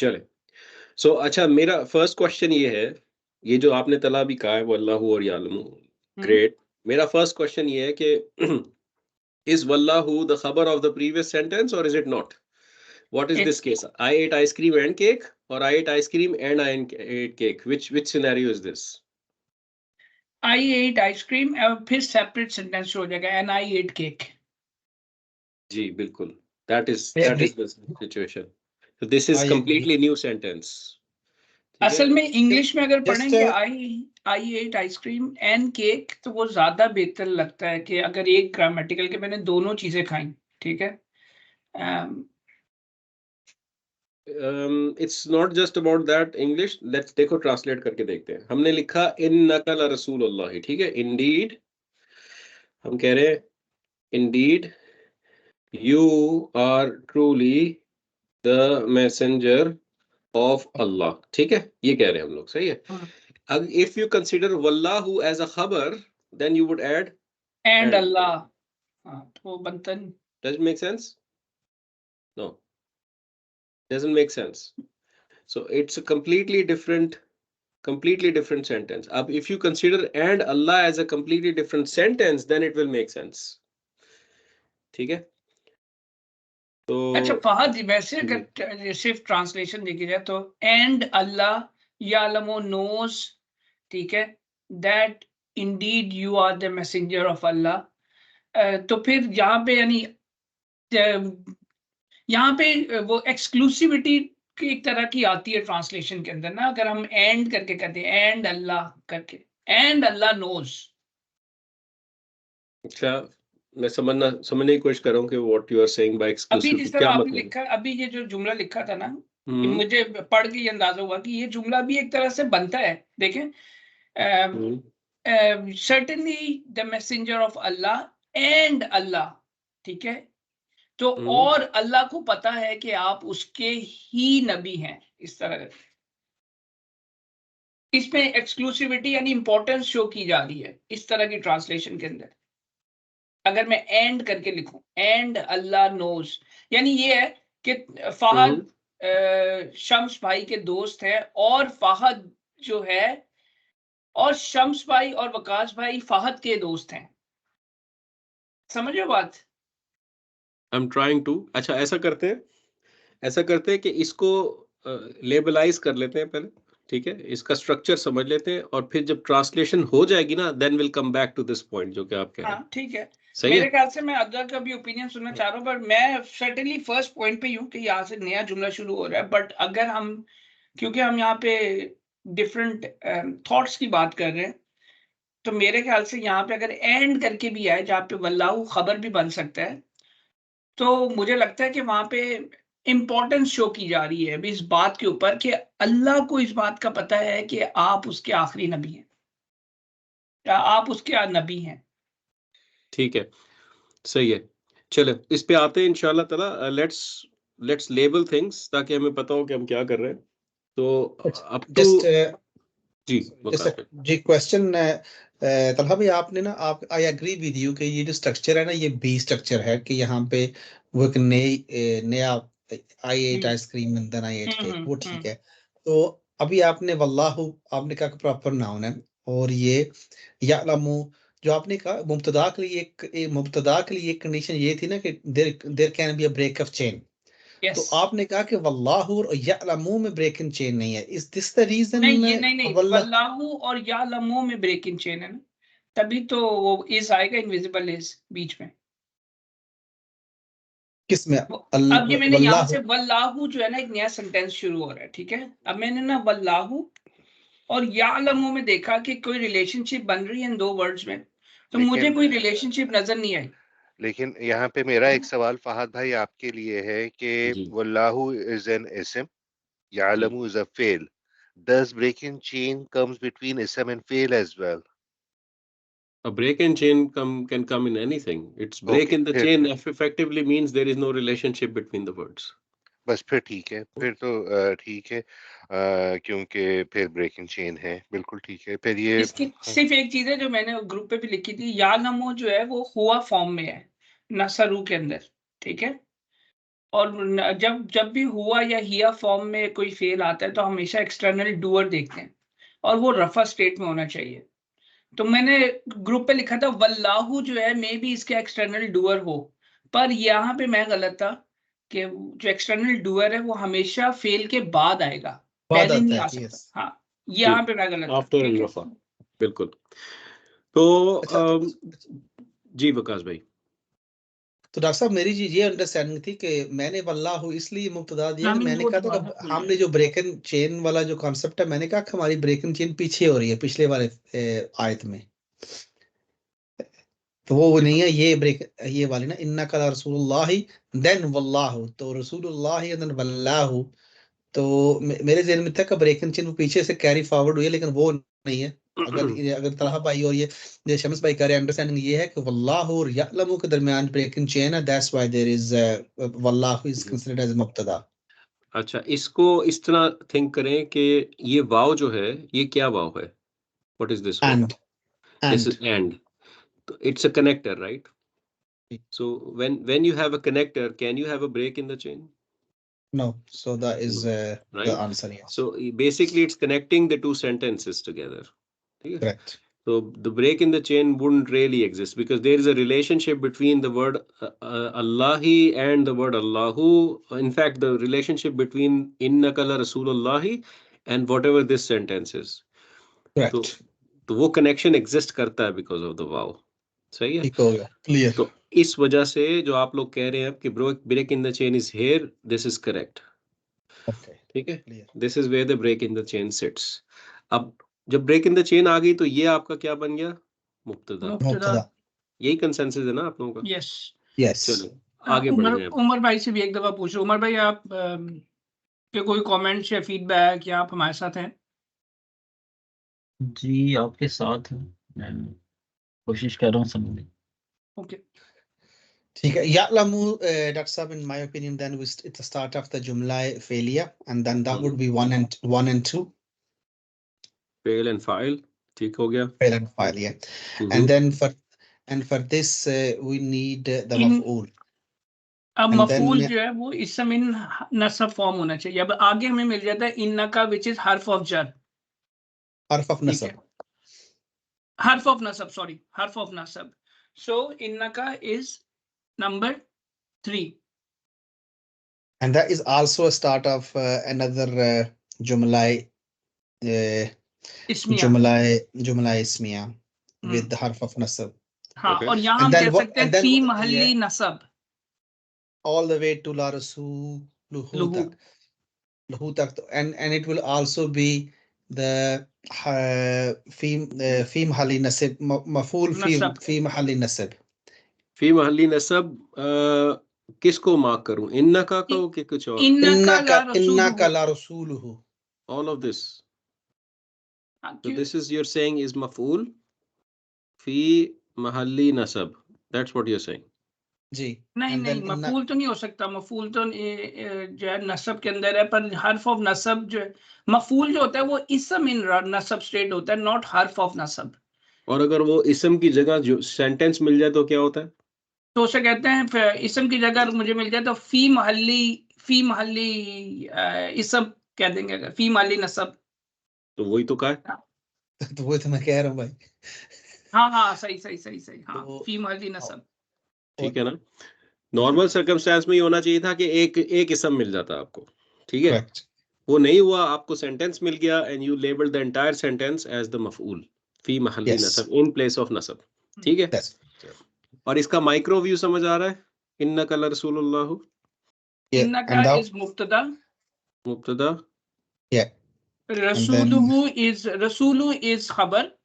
चले। सो अच्छा, मेरा फर्स्ट क्वेश्चन ये है, ये जो आपने तला भी कहा है वल्लाहु और यालमु, ग्रेट। मेरा फर्स्ट क्वेश्चन ये है कि is wallahu the khabar of the previous sentence or is it not? What is It, this case? I ate ice cream and cake, or I ate ice cream and I ate cake? Which scenario is this? I ate ice cream और फिर separate sentence हो जाएगा and I ate cake. जी बिल्कुल, that is I the agree. situation. So this is I completely agree. new sentence. ठीक असल है? में English में अगर Just पढ़ेंगे आई एट आइसक्रीम एंड केक तो वो ज्यादा बेहतर लगता है कि अगर एक ग्रामेटिकल के मैंने दोनों चीजें खाई, ठीक है। It's not just about that English. Let's देखो ट्रांसलेट करके देखते हैं। हमने लिखा इन्नका लरसूलुल्लाह, ठीक है। Indeed, हम कह रहे हैं indeed you are truly the messenger of Allah, ठीक है, ये कह रहे हैं हम लोग, सही है। अब if you consider wallahu as a khabar, then you would add and and. अल्लाह, तो बनता नहीं। Does it make sense? No, doesn't make sense. So it's a completely different sentence. Ab if you consider and Allah as a completely different sentence, then it will make sense. ठीक है? तो अच्छा फहद, वैसे अगर सिर्फ ट्रांसलेशन देखी जाए तो एंड अल्लाह यालमो नोज, ठीक है, that indeed you are the messenger of अल्लाह। तो फिर यहाँ पे यानी यहाँ पे वो एक्सक्लूसिविटी की एक तरह की आती है ट्रांसलेशन के अंदर ना, अगर हम एंड करके कहते हैं एंड अल्लाह करके, एंड अल्लाह नोज। अच्छा, मैं समझने की कोशिश कर रहा हूँ कि what you are saying by अभी एक्सक्लूसिव जिस तरह क्या आपने मतलब है? लिखा, अभी ये जो जुमला लिखा था ना, मुझे पढ़ के ये अंदाजा हुआ कि ये जुमला भी एक तरह से बनता है। देखें, certainly the messenger of Allah and Allah, ठीक है, तो और अल्लाह को पता है कि आप उसके ही नबी हैं, इस तरह इसमें एक्सक्लूसिविटी यानी इंपॉर्टेंस शो की जा रही है इस तरह की ट्रांसलेशन के अंदर। अगर मैं एंड करके लिखूं एंड अल्लाह नोज, यानी ये है कि फहद शम्स भाई के दोस्त है और फहद जो है, और शम्स भाई और वकास भाई फहद के दोस्त हैं। समझ रहे हो बात? I am trying to. अच्छा, ऐसा करते हैं कि इसको लेबलाइज कर लेते हैं पहले, ठीक है, इसका स्ट्रक्चर समझ लेते हैं और फिर जब ट्रांसलेशन हो जाएगी ना, then will come back to this point जो कि आप कह रहे हैं। ठीक है, सही मेरे है? ख्याल से मैं अदर का भी ओपिनियन सुनना चाह रहा हूँ, पर मैं सर्टेनली फर्स्ट पॉइंट पे हूँ कि यहाँ से नया जुमला शुरू हो रहा है। बट अगर हम, क्योंकि हम यहाँ पे डिफरेंट थॉट्स की बात कर रहे हैं, तो मेरे ख्याल से यहाँ पे अगर एंड करके भी आए जहाँ पे वल्लाहु खबर भी बन सकता है, तो मुझे लगता है कि वहां पे इंपॉर्टेंस शो की जा रही है इस बात के ऊपर कि अल्लाह को इस बात का पता है कि आप उसके आखिरी नबी हैं या आप उसके नबी हैं। ठीक है, सही है। चलो इस पे आते हैं इंशाल्लाह ताला। लेट्स लेबल थिंग्स ताकि हमें पता हो कि हम क्या कर रहे हैं। तो अप टू जी जी क्वेश्चन तलहा भाई, आपने ना, आप आई एग्री विद यू कि ये जो स्ट्रक्चर है ना, ये बी स्ट्रक्चर है कि यहाँ पे वो एक नया I ate ice cream and then I ate cake, वो ठीक है। तो अभी आपने वल्लाहु आपने कहा प्रॉपर नाउन है, और ये यालमु जो आपने कहा मुब्तदा के लिए एक कंडीशन ये थी ना कि there can be a break of chain. तो आपने कहा कि वल्लाहु और यालमु में ब्रेक इन चेन नहीं है। Is this the reason? नहीं, वल्लाहु और यालमु में ब्रेक इन चेन है ना, तभी तो वो इज आएगा, इनविजिबल इज बीच में। किसमें? अब ये मैंने यहाँ से वल्लाहु जो है ना, एक नया सेंटेंस शुरू हो रहा है, ठीक है। अब मैंने ना वल्लाहु और यालमु में देखा कि कोई रिलेशनशिप बन रही है इन दो वर्ड्स में, तो मुझे कोई रिलेशनशिप नजर नहीं आई। लेकिन यहाँ पे मेरा एक सवाल फहद भाई आपके लिए है कि वल्लाहु इज एन इसम, यालमु इज अ फेल. Does break in chain comes between ism and fail as well? A break in chain can come in anything. It's break in the chain effectively means there is no relationship between the words. बस फिर ठीक है, फिर तो ठीक है, क्योंकि फिर ब्रेक इन चेन है, बिल्कुल ठीक है। फिर ये इसकी सिर्फ एक चीज है जो मैंने ग्रुप पे भी लिखी थी, यालमु जो है वो हुआ फॉर्म में है नसरू के अंदर, ठीक है। और जब जब भी हुआ या हिया फॉर्म में कोई फेल आता है तो हमेशा एक्सटर्नल डूअर देखते हैं और वो रफा स्टेट में होना चाहिए। तो मैंने ग्रुप पे लिखा था वल्लाहु जो है मे भी इसके एक्सटर्नल डूअर हो, पर यहाँ पे मैं गलत था कि जो एक्सटर्नल डूअर है वो हमेशा फेल के बाद आएगा, बाद पहले नहीं आता आ है। सकता। हाँ, यहाँ पे मैं गलत था। आफ्टर ठीक है? रफा, बिल्कुल। तो अच्छा, जी वकास भाई। तो डॉक्टर साहब मेरी ये अंडरस्टैंडिंग थी कि मैंने वल्लाहु इसलिए मुब्तदा दिया कि नामी मैंने दो कहा था दोबारा कि बोल हमने रहे जो ब्रेक एंड चेन वाला जो कॉन्सेप्ट है, मैंने कहा कि हमारी ब्रेक एंड चेन पीछे हो रही है पिछले वाले आयत में, तो वो नहीं है ये ब्रेक, ये वाली ना इन्ना कला रसूलुल्लाह देन वल्लाहु, तो रसूलुल्लाह देन वल्लाहु। तो मेरे ज़हन में था कि ब्रेक एंड चेन वो पीछे से कैरी फॉरवर्ड हुई है, लेकिन वो नहीं है। अगर अगर तलहा भाई और ये शम्स भाई कह रहे हैं, अंडरस्टैंडिंग ये है कि वल्लाहु और यअलमु के दरमियान ब्रेक एंड चेन है, दैट्स व्हाई देयर इज वल्लाहु इज कंसीडर्ड एज मुब्तदा। अच्छा, इसको इस तरह थिंक करें कि ये वाव जो है ये क्या वाव है? व्हाट इज दिस वाव? And this and is and. तो it's a connector, right? So when you have a connector, can you have a break in the chain? No, so that is No, the right? Answer, yes, So basically it's connecting the two sentences together. ठीक है? Correct. So the break in the chain wouldn't really exist because there is a relationship between the word Allahi and the word Allahu. In fact, the relationship between innaka la rasulullahi and whatever this sentence is. तो correct, तो वो connection exist करता है because of the वाव। सही है। ठीक हो गया, क्लियर। तो इस वजह से जो आप लोग कह रहे हैं कि break in the chain is here, this is correct. Okay, ठीक है, clear. This is where the break in the chain sits. अब जब ब्रेक इन द चेन आ गई तो ये आपका क्या बन गया? मुब्तदा। मुब्तदा। मुब्तदा, यही कंसेंसस है ना आप लोगों का? यस। यस। चलो आगे बढ़ रहे हैं। उमर भाई से भी एक दफा पूछ रहा हूं। उमर भाई आप के कोई कमेंट्स या फीडबैक, या आप हमारे साथ हैं? जी आपके साथ हूँ, मैं कोशिश कर रहा हूँ समझने। ओके, ठीक है, यअलमु डॉक्टर साहब, in my opinion then it's the start of the जुमला फेलिया and then that would be 1 and 2 फेल एंड फाइल। ठीक हो गया। fail and file, yeah. And then for this we need the in maf'ul, अब and मफूल then जो है वो इसम इन नसब फॉर्म होना चाहिए। अब आगे हमें मिल जाता है इन्ना का, विच इज हर्फ ऑफ जर। harf of ठीक है, nasab, हर्फ ऑफ नसब, सॉरी, हर्फ ऑफ नसब। सो इन्ना का is number 3। and that is also a start of another jumla इसमिया। jumla ismiya with the harf of nasab, हाँ, Okay. और यहाँ and हम then कह what, सकते हैं and then fee महल्ली yeah, नसब all the way to la rasuluhu लहू। tak, lahu tak, and it will also be the fi mahalli nasab, maf'ul नसब fi mahalli nasab. फी महल्ली नसब। किसको मार्क करूं? इन्ना का कहो कि कुछ और? इन्ना का ला Inna रसूलुहु। la rasuluhu. All of this. हाँ, So क्यों? this is you're saying is maf'ul fi mahalli nasab. That's what you're saying. जी, नहीं and नहीं, then inna, मफूल तो नहीं हो सकता। मफूल तो जो है नसब के अंदर है, पर हर्फ ऑफ नसब जो है, मफूल जो होता है वो इसम इन नसब स्टेट होता है, नॉट हर्फ ऑफ नसब। और अगर वो इसम की जगह जो सेंटेंस मिल जाए तो क्या होता है? तो उसे कहते हैं इसम की जगह अगर मुझे मिल जाए तो फी महल्ली इसम कह देंगे, अगर फी महल्ली नसब। तो वही तो कहा है। तो वो तो मैं कह रहा हूँ भाई। हाँ हाँ, सही सही सही सही, हाँ, तो फी महल्ली नसब। ठीक है ना? नॉर्मल सर्कमस्टेंस में ये होना चाहिए था कि एक इसम मिल जाता आपको। ठीक है, करेक्ट, वो नहीं हुआ, आपको सेंटेंस मिल गया and you labelled the entire sentence as the मफ'ूल फी महल्ली यस, नसब इन प्लेस ऑफ नसब। ठीक है, दैट्स और इसका माइक्रो व्यू समझ आ रहा है? इन्नका लरसूलुल्लाह, yeah, इन्ना का and now इज मुब्तदा, मुब्तदा, yeah, and then रसूलु इज खबर,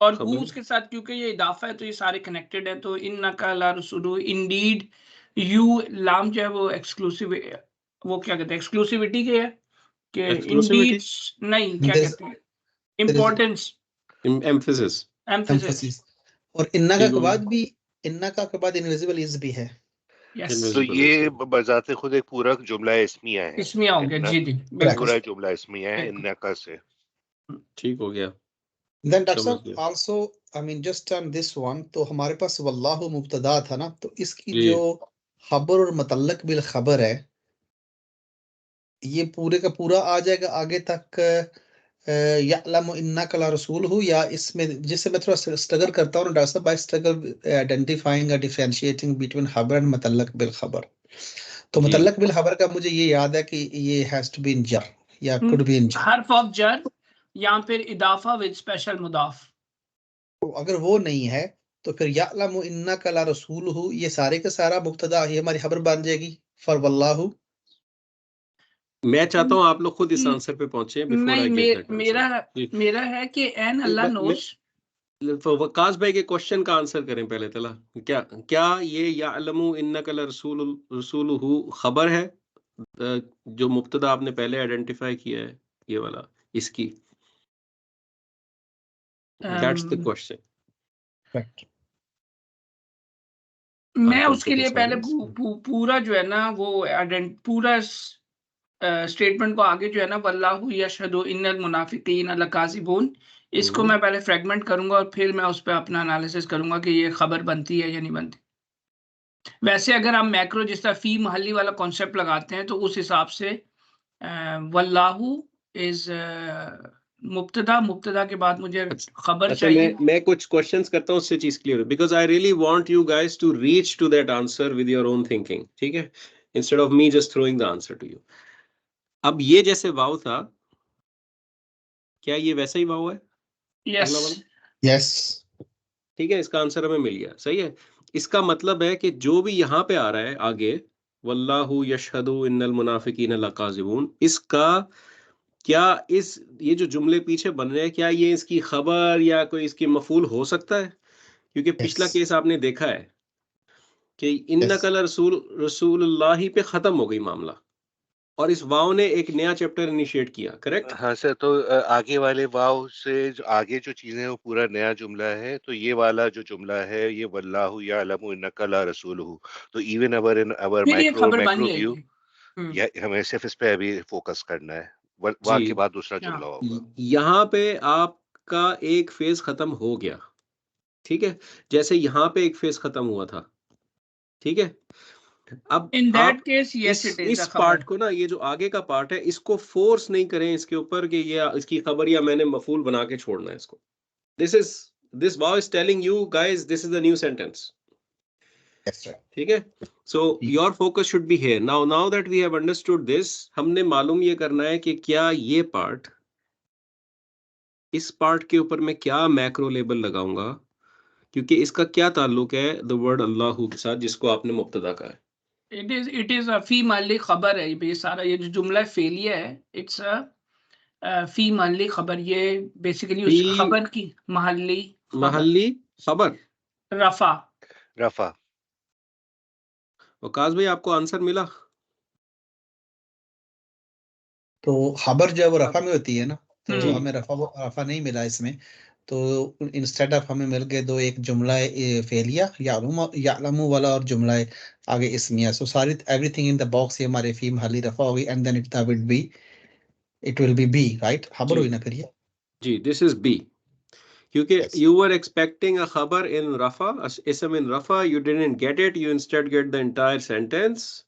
और हु खबर, उसके साथ क्योंकि ये इदाफा है तो ये सारे कनेक्टेड है। तो इन्ना का ला रसूलु, इंडीड यू, लाम जो है वो एक्सक्लूसिव, वो क्या कहते हैं, एक्सक्लूसिविटी के है कि एक्सक्लूसिविटी, इंडीड नहीं, क्या there's कहते हैं, there is importance, emphasis. Emphasis. emphasis, और इन्ना का ठीक के हो गया, बाद भी, इन्ना का के बाद इनविजिबल इज भी है। यस, तो इनविजिबल ये है। बजाते खुद एक पूरा जुमला इस्मिया है। इसमें हो गया। इन्ना जी जी, Correct. बिल्कुल पूरा जुमला इस्मिया है बिल्कुल। इन्ना का से। ठीक हो गया, Then डॉक्टर समझ साहब गया also I mean just on this one, तो हमारे पास वल्लाहु मुब्तदा था ना, तो इसकी जी। जो खबर और मुतल्लक बिल खबर है, ये पूरे का पूरा आ जाएगा आगे तक यअलमु इन्नका लरसूलहु, या इसमें जिससे मैं थोड़ा स्ट्रगल करता हूँ डॉक्टर साहब, आई स्ट्रगल आइडेंटिफाइंग और डिफरेंशिएटिंग बिटवीन खबर एंड मुतल्लक बिल खबर। तो जी मुतल्लक बिल खबर का मुझे ये याद है कि ये हैज टू बी इन जर या कुड बी इन जर। हर्फ ऑफ जर या फिर इदाफा विद स्पेशल मुदाफ। तो अगर वो नहीं है तो फिर यअलमु इन्नका लरसूलहु ये सारे का सारा मुब्तदा ये हमारी खबर बन जाएगी फॉर वल्लाहु। मैं चाहता हूँ आप लोग खुद इस आंसर पे पहुंचे before I give that answer. मेरा है कि एन अल्लाह नोस। वकास भाई के क्वेश्चन का आंसर करें पहले तला। क्या क्या ये यअलमु इन्नका लरसूलहु खबर है जो मुब्तदा आपने पहले आइडेंटिफाई किया है ये वाला इसकी? That's the question. मैं उसके लिए पहले पूरा जो है ना वो पूरा स्टेटमेंट को आगे जो है ना वल्लाहु यशहदु इन्नल मुनाफिकीन लकाज़िबून, इसको मैं पहले फ्रेगमेंट करूंगा और फिर मैं उस पर अपना एनालिसिस करूंगा कि ये खबर बनती है या नहीं बनती। वैसे अगर हम मैक्रो जिस तरह फी महली वाला कॉन्सेप्ट लगाते हैं तो उस हिसाब से वल्लाहु इज मुब्तदा के बाद मुझे खबर चाहिए। मैं कुछ क्वेश्चंस करता हूँ उससे चीज clear, because I really want you guys to reach to that answer with your own thinking, ठीक है, instead of me just throwing the answer to you. अब ये जैसे वाव था, क्या ये वैसा ही वाव है? अगला वाला यस, ठीक है, इसका आंसर हमें मिल गया, सही है। इसका मतलब है कि जो भी यहाँ पे आ रहा है आगे वल्लाहु यशहदु इन्नल मुनाफिकीन लकाज़िबून, इसका क्या ये जो जुमले पीछे बन रहे हैं क्या ये इसकी खबर या कोई इसकी मफूल हो सकता है? क्योंकि पिछला केस आपने देखा है कि इन्नका रसूलुल्लाह पे खत्म हो गई मामला और इस वाव ने एक नया चैप्टर इनिशिएट किया, करेक्ट? हाँ सर, तो आगे वाले वाव से जो आगे जो चीजें हैं वो पूरा नया जुमला है। तो ये वाला जो जुमला है ये वल्लाहु यअलमु इन्नका लरसूलुहु, तो इवन अवर इन अवर फिर ये खबर बन मैक्रो व्यू जाएगी। हमें सिर्फ इस पे अभी फोकस करना है। जी वाह के बाद दूसरा जुमला होगा। यहाँ पे आपका एक फेज खत्म हो गया, ठीक है, जैसे यहाँ पे एक फेज खत्म हुआ था, ठीक है। अब इन आप that case yes it is इस पार्ट को ना, ये जो आगे का पार्ट है इसको फोर्स नहीं करें इसके ऊपर कि ये इसकी खबर या मैंने मफूल बना के छोड़ना है इसको। दिस वाव is telling you guys this is the new sentence, ठीक है। So your focus should be here now that we have understood this. हमने मालूम ये करना है कि क्या ये पार्ट, इस पार्ट के ऊपर मैं क्या मैक्रो लेबल लगाऊंगा, क्योंकि इसका क्या ताल्लुक है द वर्ड अल्लाहू के साथ जिसको आपने मुब्तदा कहा है। इट इज अ फी महली खबर है। ये सारा ये जो जुमला फेलिया है इट्स अ फी महली खबर। ये बेसिकली उस खबर की महली खबर रफा। रफा। वकास भाई आपको आंसर मिला? तो खबर जो है वो रफा में होती है ना, तो जी हमें रफा नहीं मिला इसमें। तो इंस्टेड ऑफ हमें मिल गए दो, एक जुमला फेलिया यालमु वाला और जुमला आगे इसमिया। सो सारी एवरीथिंग इन द बॉक्स ये हमारे फी महली रफा होगी and then it will be B, right? खबर हुई ना फिर ये। जी दिस इज बी, क्योंकि Yes. You were expecting a खबर इन रफा, इसम इन रफा, you didn't get it, you instead get the entire sentence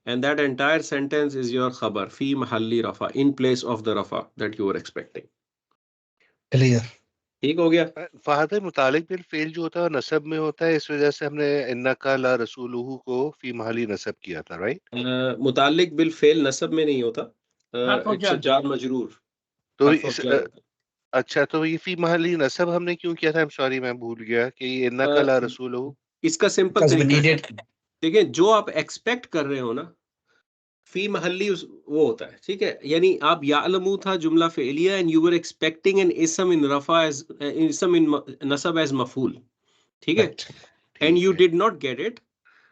and that entire sentence is your khabar fi mahalli rafa in place of the rafa that you were expecting. Clear. ठीक हो गया? फहद मुतालिक bill fail जो होता है नसब में होता है, इस वजह से हमने इन्नका ला रसूलुहु को फी महली नसब किया था, राइट? मुतालिक बिल फेल नसब में नहीं होता, इट्स अ जार मजरूर, तो हर्फ ऑफ जार। अच्छा, तो ये फी महली नसब हमने क्यों किया था? I'm sorry, मैं भूल गया कि ये इन्नका ला रसूलुहु। इसका सिंपल तरीका है, देखिए जो आप एक्सपेक्ट कर रहे हो ना फी महल्ली वो होता है, ठीक है। यानी आप यालमू था जुमला फेलिया and you were expecting an इसम इन रफा एज इसम इन नसब एज मफूल, ठीक है, and you did not get it.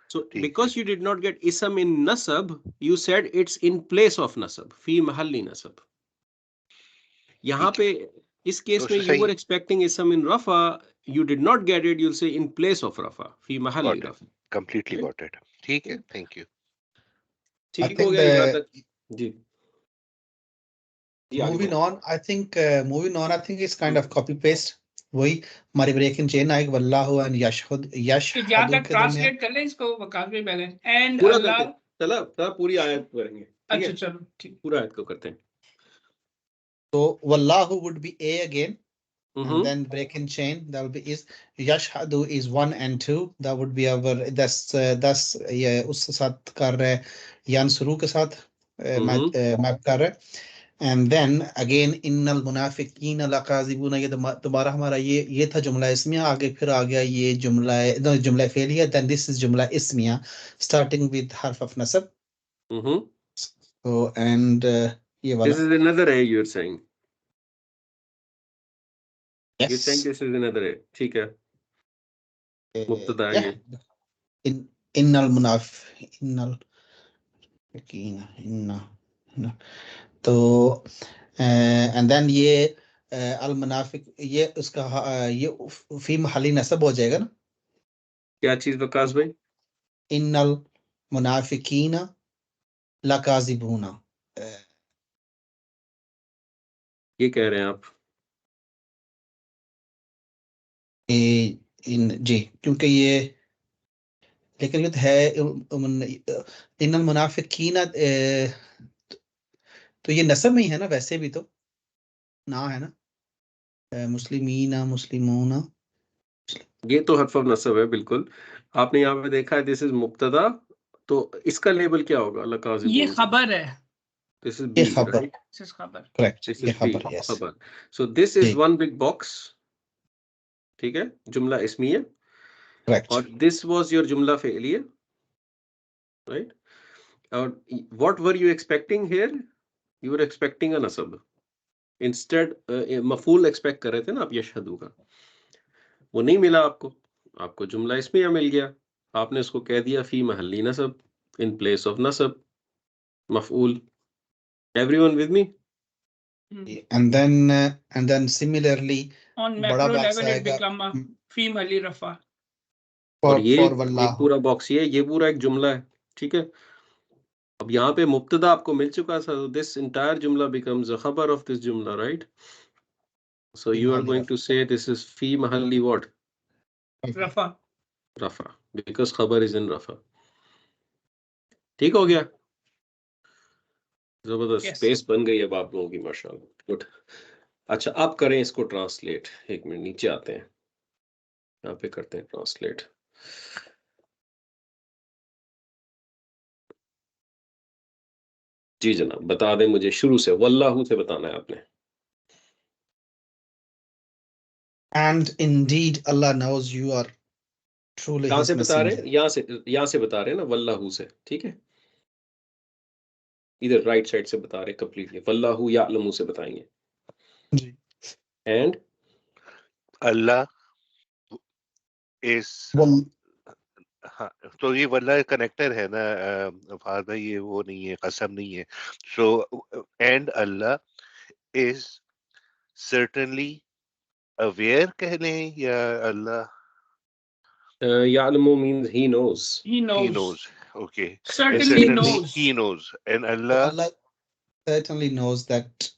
So because you did not get ism in nasab, you said it's in place of nasab, fi mahalli nasab. यहाँ पे इस case में you were expecting ism in rafa, you did not get it, you'll say in place of rafa, fi mahalli rafa. Completely got it. ठीक है, thank you. ठीक हो गया यहाँ तक जी। Moving on, I think it's kind of copy paste. वही हमारी breaking chain आएगी वल्लाहु अन यशहद तो यहाँ यशहदु तक के दरमियान ट्रांसलेट कर ले इसको वकास भाई पहले एंड पूरा अल्लाह। करते हैं, चला पूरी आयत करेंगे, ठीक अच्छा है, चलो ठीक। पूरा आयत को करते हैं। तो वल्लाहु would be A again and hmm then break in chain that will be is yashhadu is 1 and 2 that would be our that's ये उस साथ कर रहे हैं यान शुरू के साथ मैप कर रहे हैं and then again innal munafiqina laqazibuna ये दोबारा हमारा ये था जुमला इस्मिया आगे फिर आ गया ये जुमला फेलिया then this is जुमला इस्मिया starting with harf of nasab so and ये वाला This is another A you're saying. You're saying yes this is another A, ठीक है, मुब्तदा है yeah ये। innal munafiqina inna तो एंड देन ये अल मुनाफिक ये उसका ये फी महली नसब हो जाएगा ना। क्या चीज वकास भाई? इन्नल मुनाफिकीना लकाज़िबूना ये कह रहे हैं आप? इन जी क्योंकि ये लेकिन ये तो है इन्नल मुनाफिकीना तो ये नसब में ही है ना वैसे भी तो ना है ना मुस्लिमीना मुस्लिमूना ये तो हर्फ ऑफ नसब है बिल्कुल। आपने यहाँ पे देखा है दिस इज मुब्तदा, तो इसका लेबल क्या होगा? लकाज़िबून ये खबर है। दिस इज ये बी, खबर राइट? दिस इज खबर, करेक्ट दिस ये इज बी, खबर यस खबर। So this is G one big box, ठीक है, जुमला इस्मिया, करेक्ट और दिस वाज योर जुमला फ़िलिया, राइट? और what were you expecting here? You were expecting a नसब, इंस्टेड मफूल एक्सपेक्ट कर रहे थे ना आप यशहदू का, वो नहीं मिला आपको, आपको जुमला इस्मिया मिल गया, आपने उसको कह दिया फी महल्ली नसब, इन प्लेस ऑफ नसब, मफऊल। Everyone with me? and then similarly on बड़ा मैक्रो बॉक्स लेवल इट आएगा बिकम फी महली रफा। और for ये for एक वल्लाहु पूरा बॉक्स, ये पूरा एक जुमला है, ठीक है। अब यहाँ पे मुब्तदा आपको मिल चुका था, दिस इंटायर जुमला बिकम्स अ खबर ऑफ दिस जुमला, right? So you are going to say this is फी महल्ली व्हाट? रफा। रफा, बिकॉज खबर इज इन रफा। ठीक हो गया, जबरदस्त Yes. स्पेस बन गई अब आप लोगों की, माशाल्लाह, गुड। अच्छा, आप करें इसको ट्रांसलेट, एक मिनट नीचे आते हैं, यहाँ पे करते हैं ट्रांसलेट। जी जनाब, बता दें मुझे शुरू से, वल्लाहु से बताना है आपने। and indeed Allah knows you are truly कहाँ his से बता रहे messenger हैं? यहाँ से बता रहे हैं ना, वल्लाहु से, ठीक है, इधर राइट साइड से बता रहे हैं कंप्लीटली, वल्लाहु यालमु से बताएंगे। जी एंड अल्लाह इज, हाँ, तो ये वल्लाह कनेक्टर है ना फहद भाई, ये वो नहीं है, कसम नहीं है। So and Allah is certainly aware कह लें, या अल्लाह यालमु means he knows, He he knows. knows, okay, and Certainly certainly knows. he knows, and so Allah Allah certainly knows that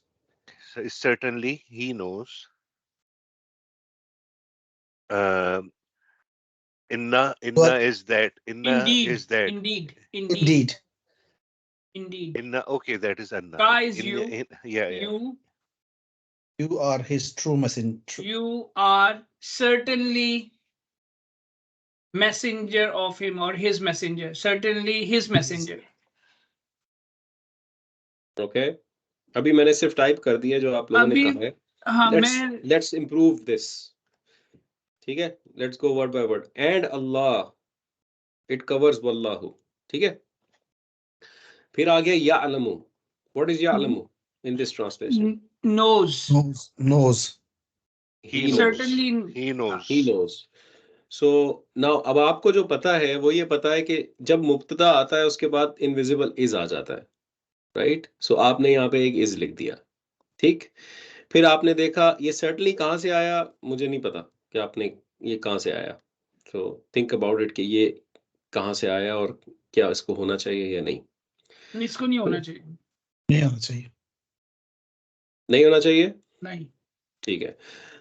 certainly he knows. Inna Well, is that, inna Indeed. is that, Indeed. indeed Indeed. inna, okay, that is anna, Ka okay. is you. Yeah, yeah. you are his true messenger You are certainly messenger of him or his messenger. Certainly his messenger. Okay. अभी मैंने सिर्फ type कर दिया जो आप लोगों ने अभी कहा है। हाँ मैं लेट्स इंप्रूव दिस, ठीक है, let's go word by word. And Allah, it covers वल्लाहु, ठीक है। फिर आ गया यालमु, व्हाट इज यालमु in this translation? knows. He He knows, Certainly he knows. He knows. So now अब आपको जो पता है वो ये पता है कि जब मुब्तदा आता है उसके बाद इनविजिबल इज आ जाता है, राइट? सो आपने यहाँ पे एक इज लिख दिया, ठीक। फिर आपने देखा ये सर्टनली कहाँ से आया, मुझे नहीं पता कि आपने ये कहाँ से आया। सो थिंक अबाउट इट कि ये कहाँ से आया और क्या इसको होना चाहिए या नहीं। इसको नहीं होना चाहिए। नहीं होना चाहिए नहीं होना चाहिए, नहीं। ठीक है।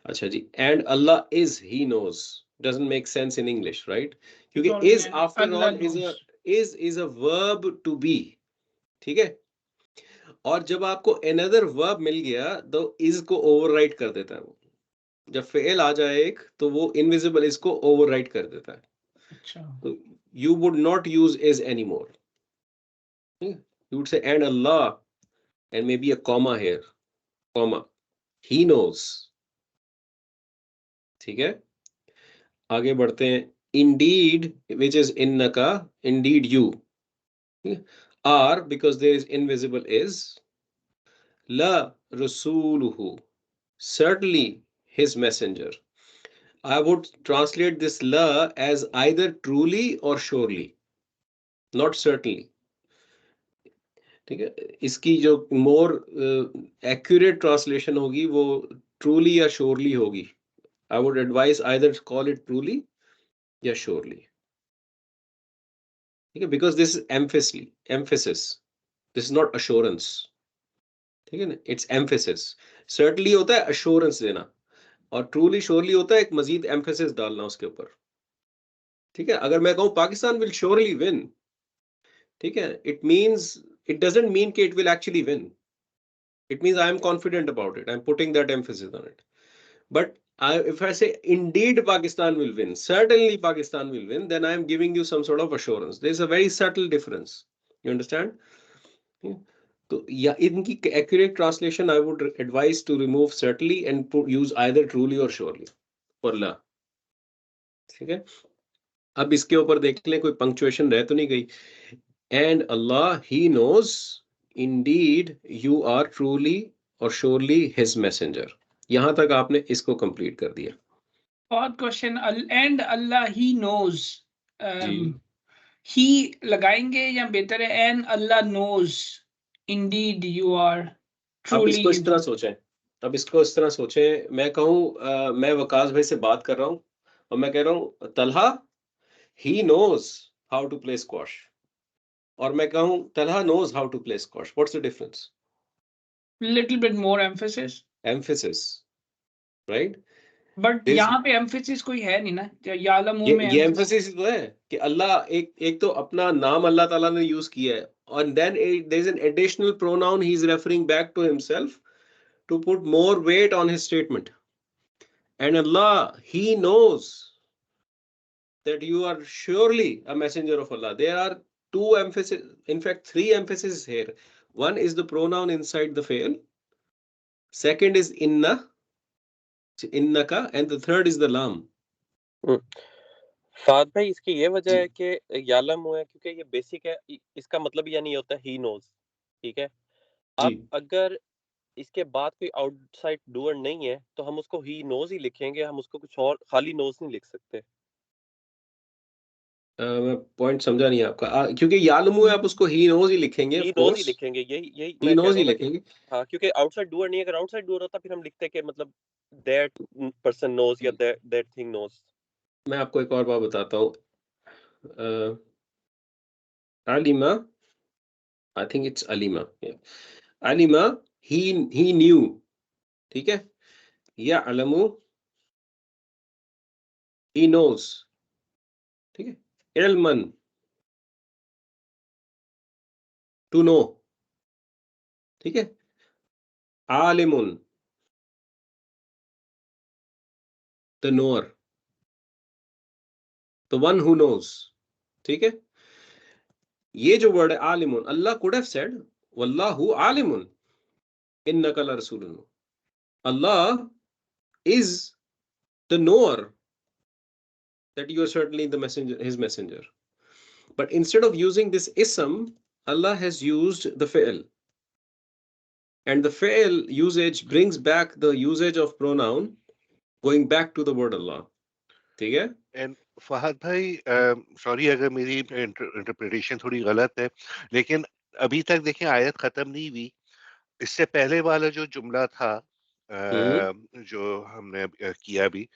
अच्छा जी, and Allah is he knows doesn't make sense in English, right? क्योंकि Sorry, is man. After Allah all knows. Is a verb to be, ठीक है? और जब आपको अनदर वर्ब मिल गया तो इज को ओवरराइड कर देता है वो। जब फेल आ जाए एक तो वो इनविजिबल इसको ओवरराइड कर देता है। अच्छा, तो you would not use is anymore, you would say and Allah and maybe a comma here, comma, he knows, ठीक है? आगे बढ़ते हैं। इंडीड विच इज इन्नका, indeed you, are because there is invisible is, ला रसूलुहु certainly his messenger. I would translate this la as either truly or surely, not certainly. ठीक है? इसकी जो मोर एक्यूरेट ट्रांसलेशन होगी वो ट्रूली या श्योरली होगी। I would advise either call it truly या श्योरली, ठीक है? Because this is emphasis, this is not assurance, ठीक है ना? It's emphasis. सर्टनली होता है अश्योरेंस देना, और ट्रूली श्योरली होता है एक मजीद एम्फेसिस डालना उसके ऊपर, ठीक है? अगर मैं कहूं पाकिस्तान विल श्योरली विन, ठीक है, it means, it doesn't mean कि it will actually win, it means I am confident about it, I am putting that emphasis on it. But if I say indeed Pakistan will win, certainly Pakistan will win, then I am giving you some sort of assurance. There is a very subtle difference, you understand? Yeah. तो या इनकी accurate translation I would advise to remove certainly and use either truly or surely for la, ठीक है? अब इसके ऊपर देख लें कोई पंक्चुएशन रह तो नहीं गई। And Allah, He knows, indeed, you are truly or surely His messenger. यहां तक आपने इसको कंप्लीट कर दिया बहुत question. And Allah he knows, जी। ही लगाएंगे या बेहतर है and Allah knows indeed you are अब ट्रूली इसको इस हिज। तरह सोचें, अब इसको इस तरह सोचें, मैं कहूँ मैं वकास भाई से बात कर रहा हूँ और मैं कह रहा हूँ Talha, he knows how to play squash, और मैं कहूँ Talha knows how to play squash, what's the difference? Little bit more emphasis, emphasis, right? But यहाँ पे एम्फेसिस कोई है नहीं ना, यालमू में ये emphasis- एम्फेसिस तो है कि अल्लाह एक तो अपना नाम अल्लाह ताला ने यूज किया है, और then there is an additional pronoun he is referring back to himself to put more weight on his statement. And Allah, He knows that you are surely a messenger of Allah. There are two emphasis, in fact, three emphases here. One is the pronoun inside the fail. Second is inna, innaka, and the third is the lam. Fahd भाई इसकी ये वजह जी है कि यालम हुआ है क्योंकि ये बेसिक है, इसका मतलब ये नहीं होता ही नोज, ठीक है? जी। अब अगर इसके बाद कोई आउटसाइड डूअर नहीं है तो हम उसको ही नोज ही लिखेंगे, हम उसको कुछ और खाली नोज नहीं लिख सकते। मैं पॉइंट समझा नहीं आपका, क्योंकि यालमू है आप उसको ही नोज ही लिखेंगे, ही ऑफ नोज ही कोर्स लिखेंगे, यही यही ही मैं कह नोज रहा ही हूँ ना कि लिखेंगे। हाँ, क्योंकि आउटसाइड डूअर नहीं है। अगर आउटसाइड डूअर होता फिर हम लिखते कि मतलब दैट पर्सन नोज या दैट थिंग नोज। मैं आपको एक और बात बताता हूँ। Aleema, I think it's Aleema, Aleema, he new, ठीक है? या अलमू, he knows, ठीक है? इल्मन, to know, ठीक है? आलिमुन, the knower, the one who knows, ठीक है? ये जो वर्ड है आलिमुन, अल्लाह could have said वल्लाहु आलिमुन इन्नका लरसूलुन, Allah is the knower that you are certainly the messenger, his messenger. But instead of using this ism, Allah has used the fi'l, and the fi'l usage brings back the usage of pronoun going back to the word Allah, ठीक है? And Fahad भाई, sorry अगर मेरी interpretation थोड़ी गलत है, लेकिन अभी तक देखें आयत खत्म नहीं हुई। इससे पहले वाला जो जुमला था जो हमने किया भी,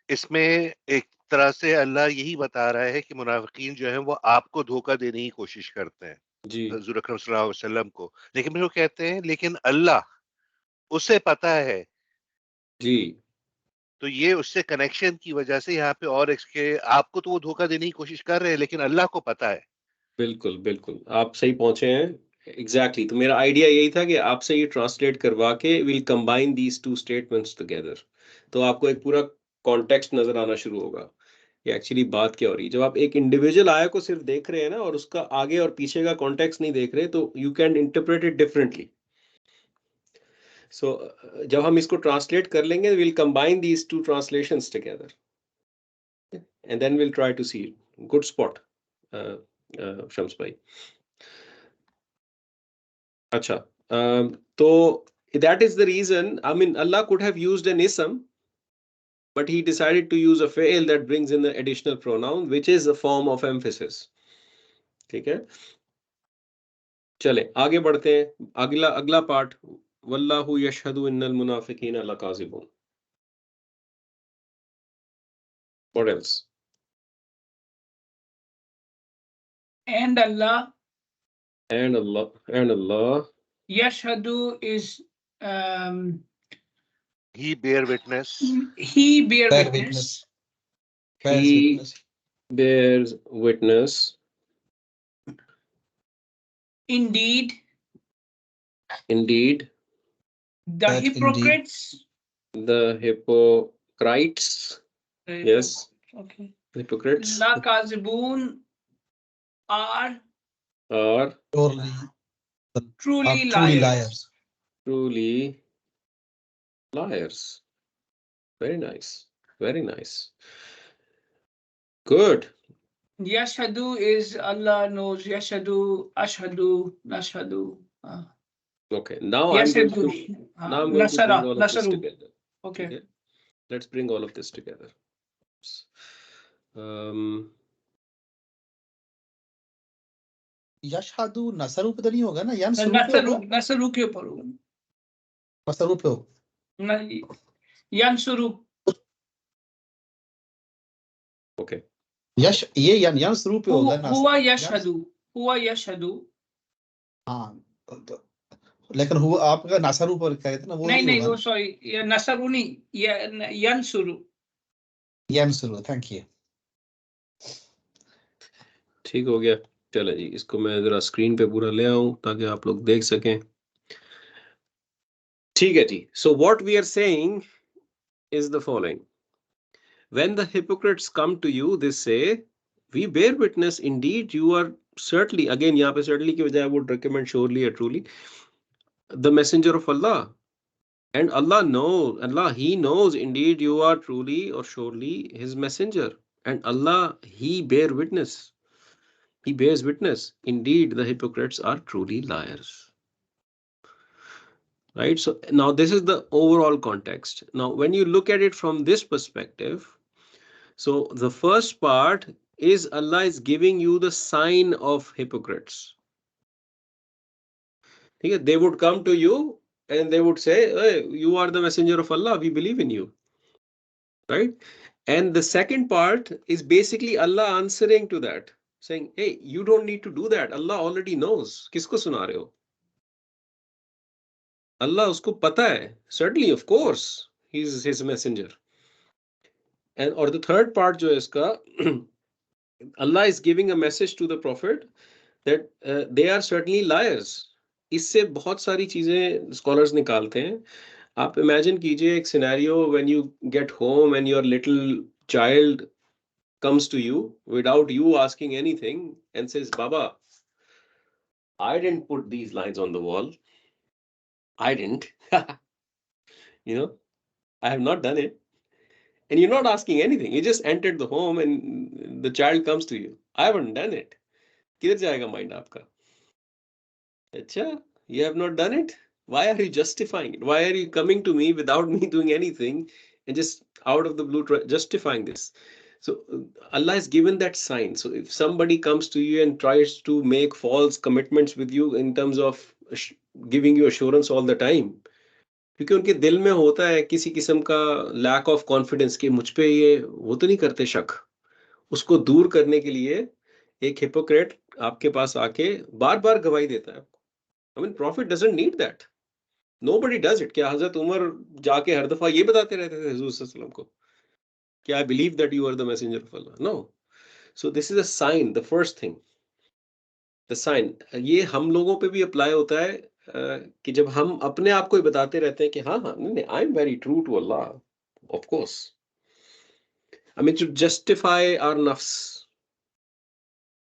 इसमें एक तरह से अल्लाह यही बता रहा है कि मुनाफिकीन जो है वो आपको धोखा देने की कोशिश करते हैं जी हुज़ूर अकरम सल्लल्लाहु अलैहि वसल्लम को, लेकिन फिर वो कहते हैं लेकिन अल्लाह उसे पता है जी तो ये उससे कनेक्शन की वजह से यहाँ पे और इसके आपको तो वो धोखा देने की कोशिश कर रहे हैं, लेकिन अल्लाह को पता है। बिल्कुल बिल्कुल, आप सही पहुंचे हैं। एग्जैक्टली, तो मेरा आइडिया यही था कि आपसे ये ट्रांसलेट करवा के will combine these two statements together, तो आपको एक पूरा कॉन्टेक्स्ट नजर आना शुरू होगा ये एक्चुअली बात क्या हो रही है। जब आप एक इंडिविजुअल आया को सिर्फ देख रहे हैं ना, और उसका आगे और पीछे का कॉन्टेक्स्ट नहीं देख रहे, तो you can interpret it differently. So जब हम इसको ट्रांसलेट कर लेंगे, will combine these two translations together and then will try to see. Good spot Shams भाई। अच्छा, तो that is the reason, I mean, Allah could have used an ism, but he decided to use a fi'l that brings in the additional pronoun, which is a form of emphasis. ठीक है, चले आगे बढ़ते हैं। अगला part, वल्लाहु यशहदु इन्नल मुनाफिकीन लकाज़िबून। What else? And Allah And Allah yashhadu is He bear witness. he bear Bear witness. Bears he witness. bears witness. Indeed, Indeed, the That hypocrites. the hypocrites, yes, Okay. hypocrites La kazibun are are truly truly liars. liars. truly liars. Very nice. Very nice. Good. Yashhadu is Allah knows. Yashhadu, ashhadu, nashhadu. Okay. Now I'm going to bring Nasara, all of this nasaru. together. Okay. Let's bring all of this together. यशहदु नसरू पे तो नहीं होगा ना, यंसरू पे होगा। नसरू के ऊपर होगा। नसरू पे हो नहीं, यंसरू। Okay. यश ये यंसरू पे होगा ना। हुआ यशहदु, हुआ यशहदु। हाँ, लेकिन हुआ आपका नसरू पर कहे थे ना, वो नहीं होगा। वो सॉरी, ये नसरू नहीं, ये यंसरू। यंसरू, थैंक यू। ठीक हो गया। चलो जी, इसको मैं जरा स्क्रीन पे पूरा ले आऊं ताकि आप लोग देख सकें। ठीक है जी। So what we are saying is the following. When the hypocrites come to you, they say, we bear witness, indeed you are certainly, again यहाँ पे certainly की बजाय I would recommend surely or truly, the messenger of Allah. And Allah, He knows, indeed you are truly or surely His messenger. And Allah, He bears witness. He bears witness. Indeed, the hypocrites are truly liars. Right? So now this is the overall context. Now, when you look at it from this perspective, so the first part is Allah is giving you the sign of hypocrites. They would come to you and they would say, hey, you are the messenger of Allah, we believe in you. Right? And the second part is basically Allah answering to that, saying, hey, you don't need to do that. Allah already knows. Kisko suna rahe ho? Allah usko pata hai. Certainly, of course, He's His messenger. And or the third part jo hai iska, Allah is giving a message to the Prophet that they are certainly liars. इससे बहुत सारी चीजें scholars निकालते हैं। आप imagine कीजिए एक scenario when you get home and your little child comes to you without you asking anything and says, Baba, I didn't put these lines on the wall. I didn't. I have not done it. And you're not asking anything. You just entered the home and the child comes to you. I haven't done it. किधर जाएगा mind आपका? अच्छा, you have not done it? Why are you justifying it? Why are you coming to me without me doing anything and just out of the blue justifying this? So Allah has given that sign. So if somebody comes to you and tries to make false commitments with you in terms of giving you assurance all the time, क्योंकि उनके दिल में होता है किसी किस्म का lack of confidence कि मुझ पे ये वो तो नहीं करते शक, उसको दूर करने के लिए एक हिपोक्रेट आपके पास आके बार बार गवाही देता है। I mean, Prophet doesn't need that. Nobody does it. क्या हजरत उमर जाके हर दफा ये बताते रहते थे हुजूर सल्लल्लाहु अलैहि वसल्लम को कि I believe that you are the messenger of Allah? No. So this is a sign, the first thing. The sign. ये हम लोगों पे भी अप्लाई होता है कि जब हम अपने आप को ही बताते रहते हैं कि हाँ हाँ नहीं I am very true to Allah, of course. I mean to justify our nafs,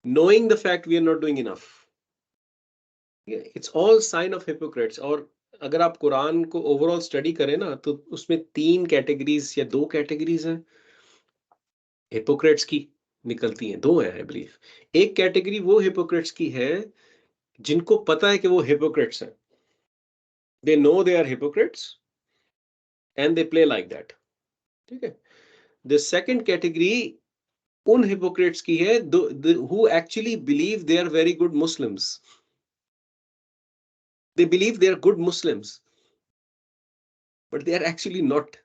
knowing the fact we are not doing enough. It's all sign of hypocrites. और अगर आप कुरान को ओवरऑल स्टडी करें ना तो उसमें 3 कैटेगरीज या 2 कैटेगरीज हैं हिपोक्रेट्स की निकलती हैं, 2 है आई बिलीव। एक कैटेगरी वो हिपोक्रेट्स की है जिनको पता है कि वो हिपोक्रेट्स हैं, they know they are hypocrites and they play like that, ठीक है। द सेकंड कैटेगरी उन हिपोक्रेट्स की है who actually believe they are very good Muslims, they believe they are good Muslims but they are actually not.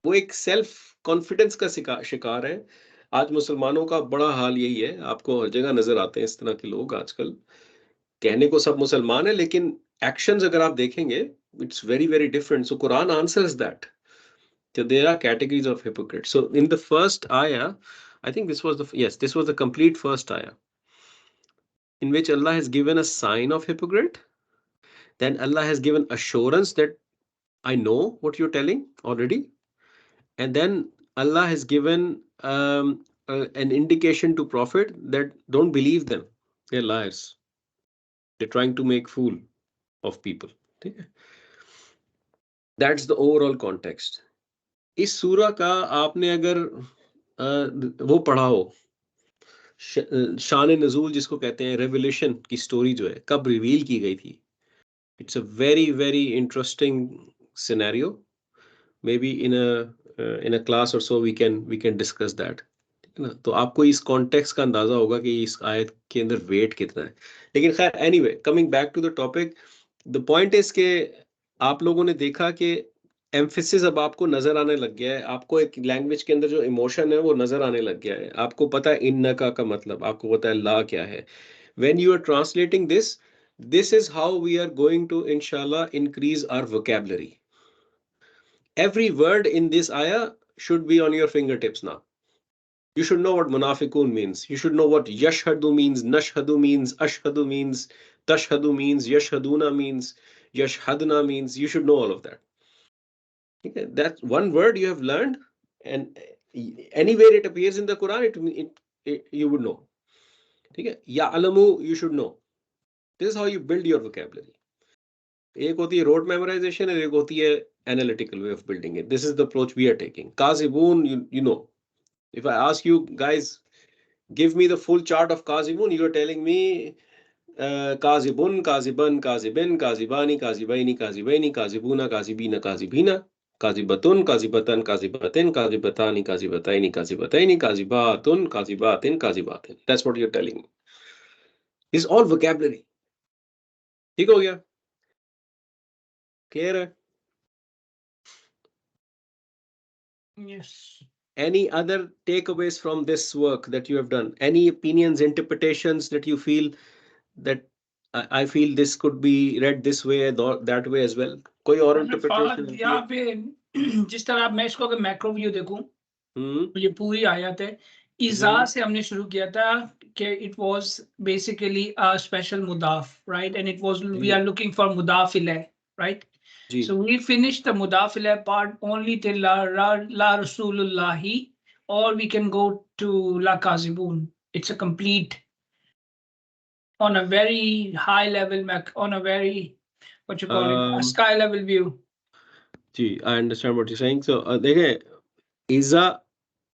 वो एक self confidence का शिकार है। आज मुसलमानों का बड़ा हाल यही है, आपको हर जगह नजर आते हैं इस तरह के लोग आजकल। कहने को सब मुसलमान है लेकिन एक्शंस अगर आप देखेंगे it's very very different. So Quran answers that. So there are categories of hypocrites. So in the first ayah, I think this was the complete first ayah in which Allah has given a sign of hypocrite. Then Allah has given assurance that I know what you're telling already. And then Allah has given an indication to Prophet that don't believe them. They're liars. They're trying to make fool of people. That's the overall context. इस सूरा का आपने अगर वो पढ़ा हो शान नज़ूल जिसको कहते हैं, रेवलेशन की स्टोरी जो है कब रिवील की गई थी, it's a very very interesting scenario. Maybe in a class or so we can discuss that, ठीक है ना। तो आपको इस कॉन्टेक्स्ट का अंदाजा होगा कि इस आयत के अंदर वेट कितना है। लेकिन खैर anyway, coming back to the topic, the point is के आप लोगों ने देखा कि एम्फेसिस अब आपको नजर आने लग गया है, आपको एक लैंग्वेज के अंदर जो इमोशन है वो नजर आने लग गया है। आपको पता है इन्नका का मतलब, आपको पता है ला क्या है। When you are translating this is how we are going to इंशाल्लाह increase our vocabulary. Every word in this आया should be on your fingertips now. You should know what Munafiqun means. You should know what Yashhadu means, Nashhadu means, Ashhadu means, Tashhadu means, Yashhaduna means, Yashhadna means. You should know all of that. Okay? That's one word you have learned, and anywhere it appears in the Quran, you would know. Okay? Ya'lamu, you should know. This is how you build your vocabulary. एक होती है rote memorization और एक होती है analytical way of building it. This is the approach we are taking. Qazibun, you know. If I ask you guys, give me the full chart of Qazibun, you are telling me Qazibun, Qaziban, Qazibin, Qazibani, Qazibaini, Qazibaini, Qazibuna, Qazibina, Qazibina, Qazibatun, Qazibatan, Qazibatin, Qazibatani, Qazibataini, Qazibataini, Qazibatun, Qazibatin, Qazibatin. That's what you're telling me. It's all vocabulary. ठीक हो गया? Clear है? Yes. Any other takeaways from this work that you have done? Any opinions, interpretations that you feel that I feel this could be read this way or that way as well? कोई और interpretation? यहाँ पे जिस तरह मैं इसको अगर macro view देखूं, ये पूरी आयत है इज़ा से हमने शुरू किया था कि it was basically a special mudaf, right? And it was we are looking for mudaf ilayh, right? So we finished the mudaf ilayh part only till la rasulullahi, or we can go to la kazibun. It's a complete on a very high level, on a very what you call it, a sky level view. Ji, I understand what you're saying. So देखें इज़ा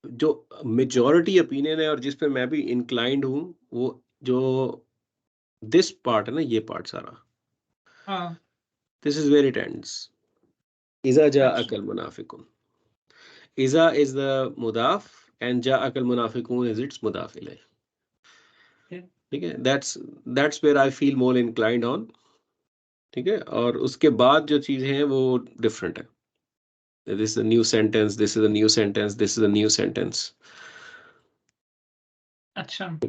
जो majority opinion है और जिस पे मैं भी inclined हूँ, वो जो दिस पार्ट है ना, ये पार्ट सारा, हाँ, this is where it ends. इज़ा जाअकल मुनाफिकुन, इज़ा इज द मुदाफ एंड जाअकल मुनाफिकुन इज इट्स मुदाफ इलैह। ठीक है, that's where I feel more inclined on. ठीक है, और उसके बाद जो चीजें हैं वो डिफरेंट है। This is a new sentence, this is a new sentence, this is a new sentence. अच्छा,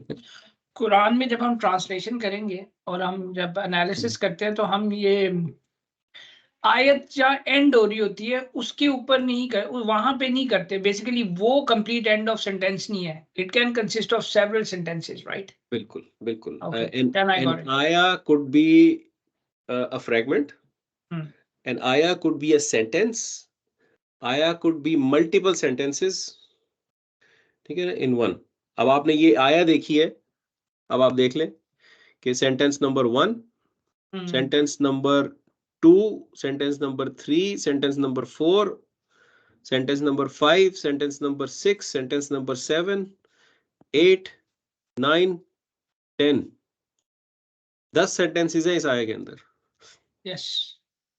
कुरान में जब हम ट्रांसलेशन करेंगे और हम जब एनालिसिस करते हैं तो हम ये आयत जहाँ एंड हो रही होती है उसके ऊपर नहीं कर, वहां पे नहीं करते बेसिकली, वो कंप्लीट एंड ऑफ सेंटेंस नहीं है, it can consist of several sentences, right? बिल्कुल बिल्कुल Okay, then I got it. ayah could be a fragment, an ayah could be a sentence, ayah could be multiple sentences, ठीक है ना, in one. अब आपने ये आया देखी है, अब आप देख लें कि sentence number 1, sentence number 2, sentence number 3, sentence number 4, sentence number 5, sentence number 6, sentence number 7, 8, 9, 10, 10 sentences है इस आया के अंदर. Yes.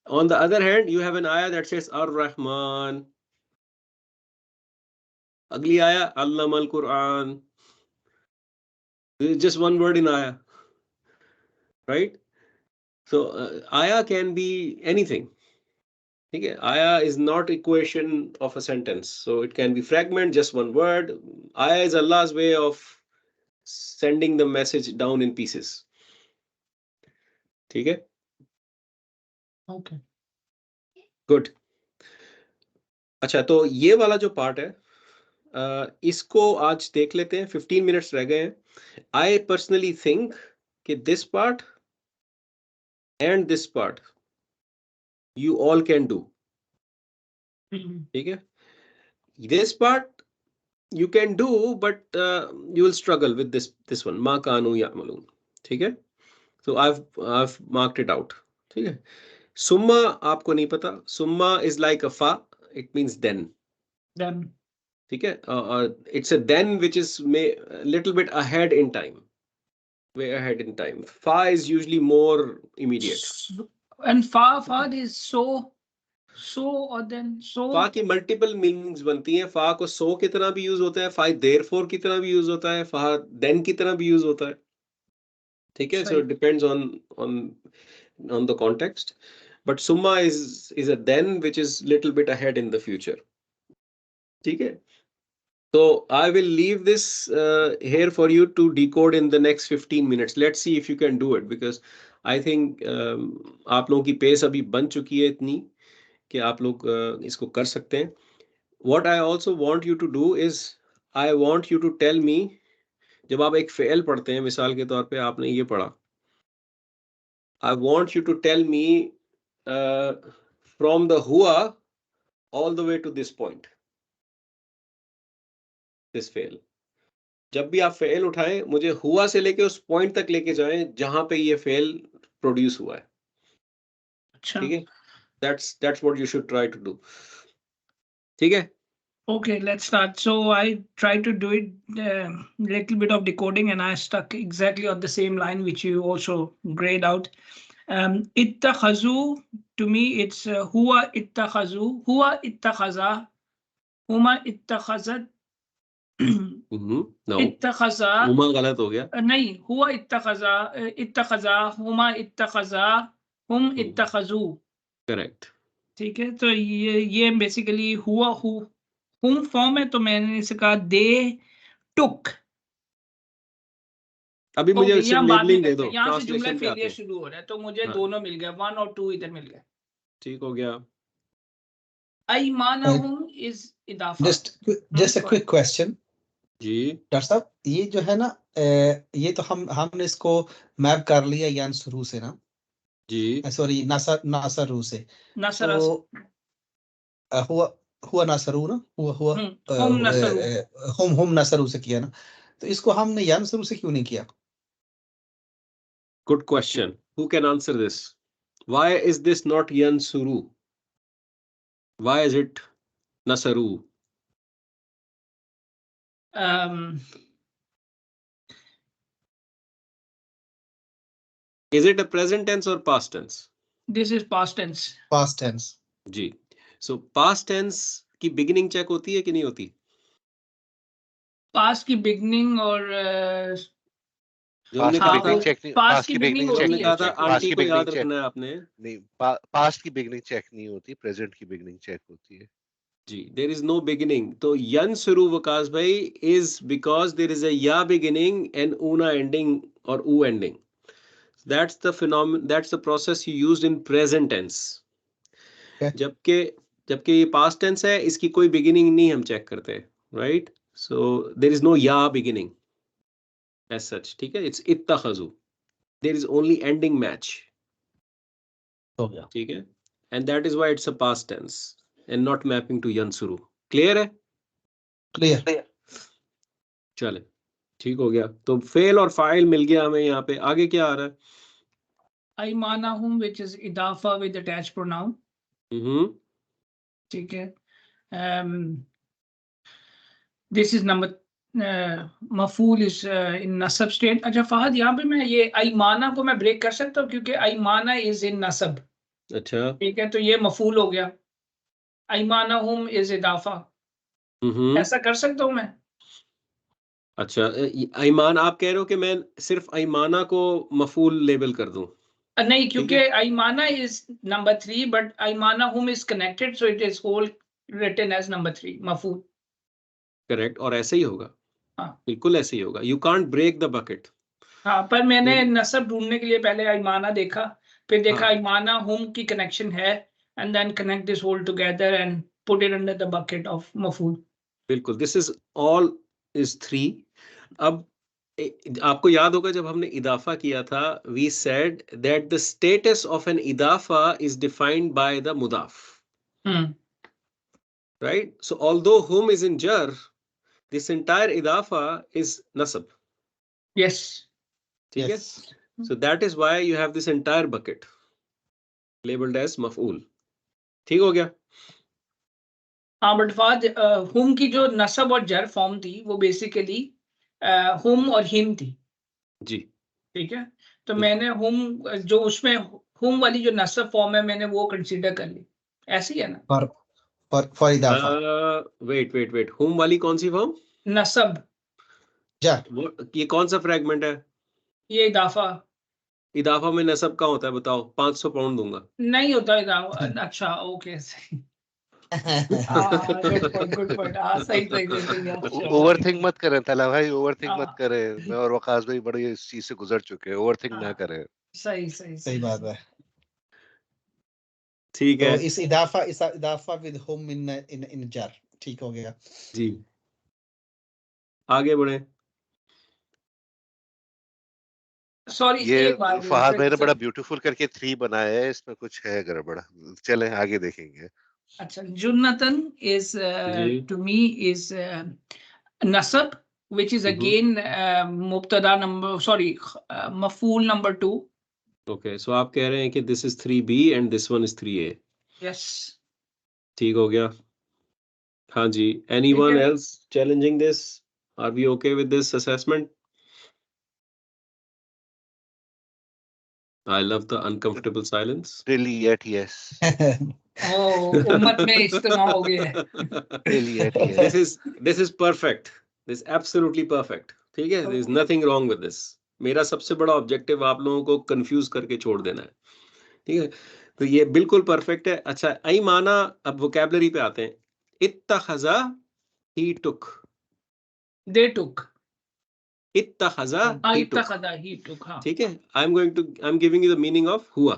On the other hand, you have an ayah that says Ar-Rahman. Agli ayah, Allama al-Quran. This is just one word in ayah, right? So ayah can be anything. Okay? Ayah is not equation of a sentence, so it can be fragment, just one word. Ayah is Allah's way of sending the message down in pieces. Okay? Okay. Good. अच्छा, तो ये वाला जो part है, इसको आज देख लेते हैं. 15 मिनट्स रह गए हैं. I personally think that this part and this part you all can do. Okay? This part you can do, but you will struggle with this one. Ma kanu ya'malun. Okay? So I've marked it out. Okay? Summa aapko nahi pata. Summa is like a fa. It means then. Then. Okay? It's a then which is a little bit ahead in time. Way ahead in time. Fa is usually more immediate. And fa is so or then so. फा की multiple meanings बनती हैं. फा को सो की तरह भी use होता है, फा देयरफॉर की तरह भी यूज होता है, फा देन की तरह भी यूज होता है. ठीक है, so it depends on the context. But सुम्मा is a then which is little bit ahead in the future. ठीक है, so I will leave this here for you to decode in the next 15 minutes. Let's see if you can do it, because I think आप लोगों की pace अभी बन चुकी है इतनी कि आप लोग इसको कर सकते हैं. What I also want you to do is, I want you to tell me, जब आप एक फेल पढ़ते हैं, मिसाल के तौर पे आपने ये पढ़ा, I want you to tell me from the हुआ all the way to this point, this fail. जब भी आप फेल उठाएं, मुझे हुआ से लेके उस पॉइंट तक लेके जाएं जहां पे ये फेल प्रोड्यूस हुआ है. ठीक है, that's what you should try to do. ठीक है. Okay, let's start. So I tried to do it little bit of decoding, and I stuck exactly on the same line which you also grayed out. Ittakhazu, to me it's huwa ittakhazu, huwa ittakhaza, huma ittakhazat. No, इत्तखज़ा, Huma गलत हो गया. नहीं, हुआ इत्तखज़ा, इत्तखज़ा, हुमा इत्तखज़ा, हुम इत्तखज़ू. Correct. ठीक है, तो ये बेसिकली हुआ हुम फॉर्म है, तो मैंने इसे कहा दे टुक. अभी मुझे सिर्फ लेबलिंग दे दो. यहाँ से जुमला ट्रांसलेशन पे आते फेलियर हैं. शुरू हो रहा है, तो मुझे दोनों मिल गया, 1 और 2 इधर मिल गया. ठीक हो गया. अयमानहुम इज इदाफा. just a quick question. जी डॉक्टर साहब, ये जो है ना, ये तो हमने इसको मैप कर लिया यानसरू से ना. जी, सॉरी, नासरू से. नसरा तो हुआ नासरू ना, हुआ हम नासरू से किया ना, तो इसको हमने यानसरू से क्यों नहीं किया? Good question. Who can answer this? Why is this not यानसुरू? व्हाई इज इट नसरू? Is it a present tense or past tense? This is past tense. Past tense. जी. So past tense की beginning check होती है कि नहीं होती? Past की beginning और पास्ट की बिगनिंग चेक नहीं, पास्ट पास्ट की की beginning बिगनिंग चेक होती नहीं है. कहा था होती. पास्ट आंटी की को याद बिगनिंग चेक रखना है आपने. नहीं, पास्ट की बिगनिंग चेक नहीं होती, प्रेजेंट की बिगनिंग चेक होती है. जी, there is no beginning. तो yansuru वकास भाई is because there is a ya beginning and una ending or u ending. That's the phenomenon. That's the process you used in present tense. Okay. जबकि ये past tense है, इसकी कोई beginning नहीं हम check करते, right? So there is no या beginning as such, ठीक है? इट्स इत्तखजू, there is only ending match, हो गया। ठीक है? And that is why it's a past tense and not mapping to यंसुरु। क्लियर है? क्लियर। चले, ठीक हो गया। तो फेल और फाइल मिल गया हमें। यहाँ पे आगे क्या आ रहा है? aymanahum, which is idafa with attached pronoun. ठीक है. This is number मफूल is in nasab state. अच्छा फहद, यहाँ पे मैं ये अईमाना को मैं ब्रेक कर सकता हूँ क्योंकि अईमाना is in nasab. अच्छा, ठीक है, तो ये मफूल हो गया. अईमानहुम is इदाफा. ऐसा कर सकता हूँ मैं? अच्छा, ईमान आप कह रहे हो कि मैं सिर्फ ईमाना को मफूल लेबल कर दूं? नहीं, क्योंकि अईमाना is number 3 but अईमानहुम is connected, so it is whole written as number 3 मफूल. करेक्ट, और ऐसे ही होगा. हाँ, बिल्कुल ऐसे ही होगा. You can't break the bucket. हाँ, पर मैंने नसब ढूंढने के लिए पहले अईमाना देखा, फिर देखा हाँ. अईमाना हुम की कनेक्शन है, and then connect this whole together and put it under the bucket of मफूल. बिल्कुल, दिस इज ऑल इज 3. अब आपको याद होगा जब हमने इदाफा किया था, we said that the status of an इदाफा इज डिफाइंड बाय द मुदाफ, राइट? सो ऑल्दो हुम इज इन जर, दिस एंटायर इदाफा इज नसब. यस, ठीक है? So that is why you have this entire bucket labeled as maf'ul. ठीक हो गया? हाँ, बट फाद हुम की जो नसब और जर फॉर्म थी वो बेसिकली हुम और हिम थी. जी. ठीक है, तो मैंने हुम जो उसमें हुम वाली जो नसब फॉर्म है मैंने वो कंसीडर कर ली. ऐसी है ना? फॉर इदाफा. वेट, हुम वाली कौन सी फॉर्म? नसब. जर. ये कौन सा फ्रैगमेंट है? ये इदाफा. इदाफा में नसब का होता है, बताओ. 500 पाउंड दूंगा. नहीं होता इदाफा. अच्छा, ओके. Good point. हाँ, सही. ओवरथिंक मत करें तला भाई, ओवरथिंक मत करें. मैं और वकास भाई बड़े इस चीज से गुजर चुके हैं. ओवरथिंक ना करें. सही बात है. ठीक तो है इस इदाफा विद हुम इन जर. ठीक हो गया जी. आगे बढ़े. सॉरी, ये एक बार फहद भाई ने बड़ा ब्यूटीफुल करके 3 बनाया है, इसमें कुछ है गड़बड़. चलें आगे देखेंगे. अच्छा, जुन्नतन इज टू मी इज नसब which is again मुब्तदा नंबर, सॉरी, मफूल नंबर 2. ओके, सो आप कह रहे हैं कि this is 3B and this one is 3A. Yes. ठीक हो गया. हाँ जी. Anyone else challenging this? Are we okay with this assessment? I love the uncomfortable silence. Really yet yes. उम्मत में इज्तिमा हो गया है. Really yet yes. This is perfect. This is absolutely perfect. ठीक है? There is nothing wrong with this. मेरा सबसे बड़ा ऑब्जेक्टिव आप लोगों को कंफ्यूज करके छोड़ देना है. ठीक है? तो ये बिल्कुल परफेक्ट है. अच्छा, आई माना. अब वोकैबुलरी पे आते हैं. इत्तखज़ा, he took. They took. इत्तखज़ा, he took. he took. हाँ. ठीक है? I'm giving you the meaning of हुआ.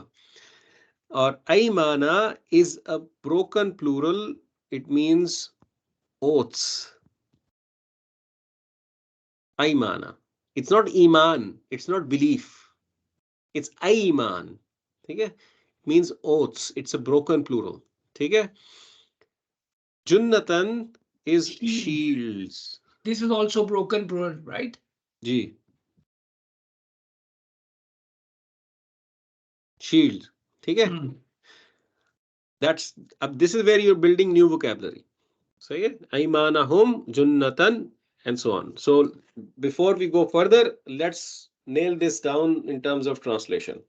और aymana is a broken plural. It means oaths. Aymana. It's not iman. It's not belief. It's ayman. ठीक है? Means oaths. It's a broken plural. ठीक है? Junnatan is shields. This is also broken plural, right? Ji. Shield. ठीक है? This is where you're building new vocabulary. So yeah, aymanahum, junnatan, and so on. So before we go further, let's nail this down in terms of translation.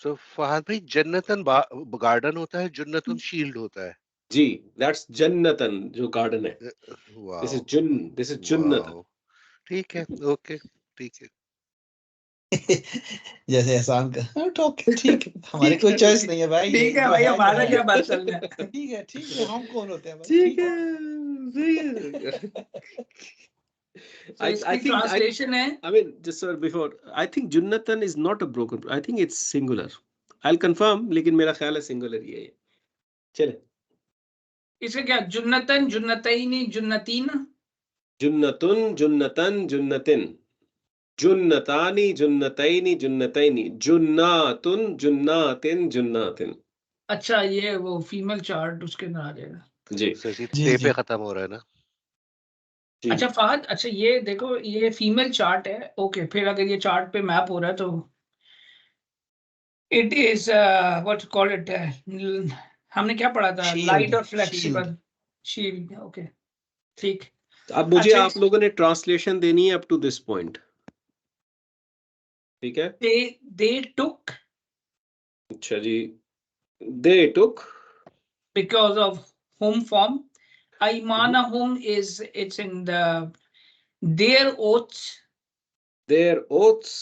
So Fahad भाई, जन्नतन garden होता है, जुन्नतन shield होता है. जी, that's jannatan, जो garden है. Wow. This is junnatan. Wow. ठीक है, okay, ठीक है. जैसे एहसान का ठीक है, हमारी कोई चॉइस नहीं है भाई. ठीक है भाई, हमारा क्या बात चल रहा है. ठीक है, हम कौन होते हैं भाई? ठीक है. So I think translation है. I mean, just sir, before, I think junnatan is not a broken. I think it's singular. I'll confirm, लेकिन मेरा ख्याल है singular ही है. चले, इसे क्या जुन्नतन जुन्नतैनी जुन्नतीन जुन्नतुन जुन्नतन जुन्नतिन, जुन्नतानी जुन्नतैनी जुन्नतैनी, जुन्नातुन जुन्नातिन जुन्नातिन। अच्छा ये वो फीमेल चार्ट उसके अंदर आ जाएगा जी सर जी जी, ते जी। पे खत्म हो रहा है ना। जी। अच्छा फहद अच्छा ये देखो ये फीमेल चार्ट है ओके फिर अगर ये चार्ट पे मैप हो रहा है तो it is what call it हमने क्या पढ़ा था लाइट और फ्लेक्सिबल शील्ड ओके ठीक तो अब मुझे अच्छा आप लोगों ने ट्रांसलेशन देनी है अप टू दिस पॉइंट, ठीक है? they took अच्छा जी, they took, because of home form aymanahum is it's in the their oaths their oaths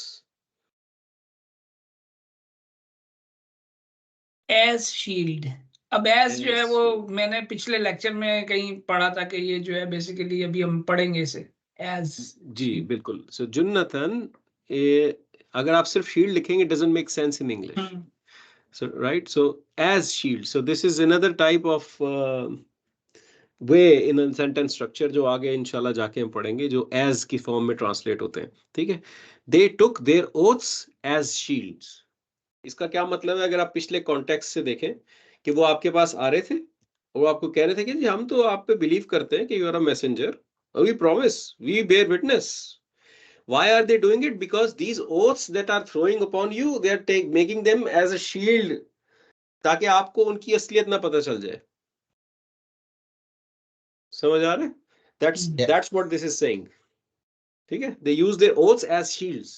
as shield अब as जो है as वो मैंने पिछले लेक्चर में कहीं पढ़ा था कि ये जो है बेसिकली अभी हम पढ़ेंगे इसे as जी बिल्कुल। सो जुन्नतन, अगर आप सिर्फ शील्ड लिखेंगे doesn't make sense in English, so right, so as shield, so this is another type of way in a sentence structure जो आगे इंशाल्लाह जाके हम पढ़ेंगे, जो as की फॉर्म में ट्रांसलेट होते हैं, ठीक है? They took their oaths as shields. इसका क्या मतलब है? अगर आप पिछले कॉन्टेक्स्ट से देखें कि वो आपके पास आ रहे थे और वो आपको कह रहे थे कि जी हम तो आप पे बिलीव करते हैं कि you are a messenger, we promise, we bear witness. Why are they doing it? Because these oaths that are throwing upon you, they are making them as a shield, ताकि आपको उनकी असलियत ना पता चल जाए. समझ आ रहा है? That's what this is saying. ठीक है? They use their oaths as shields.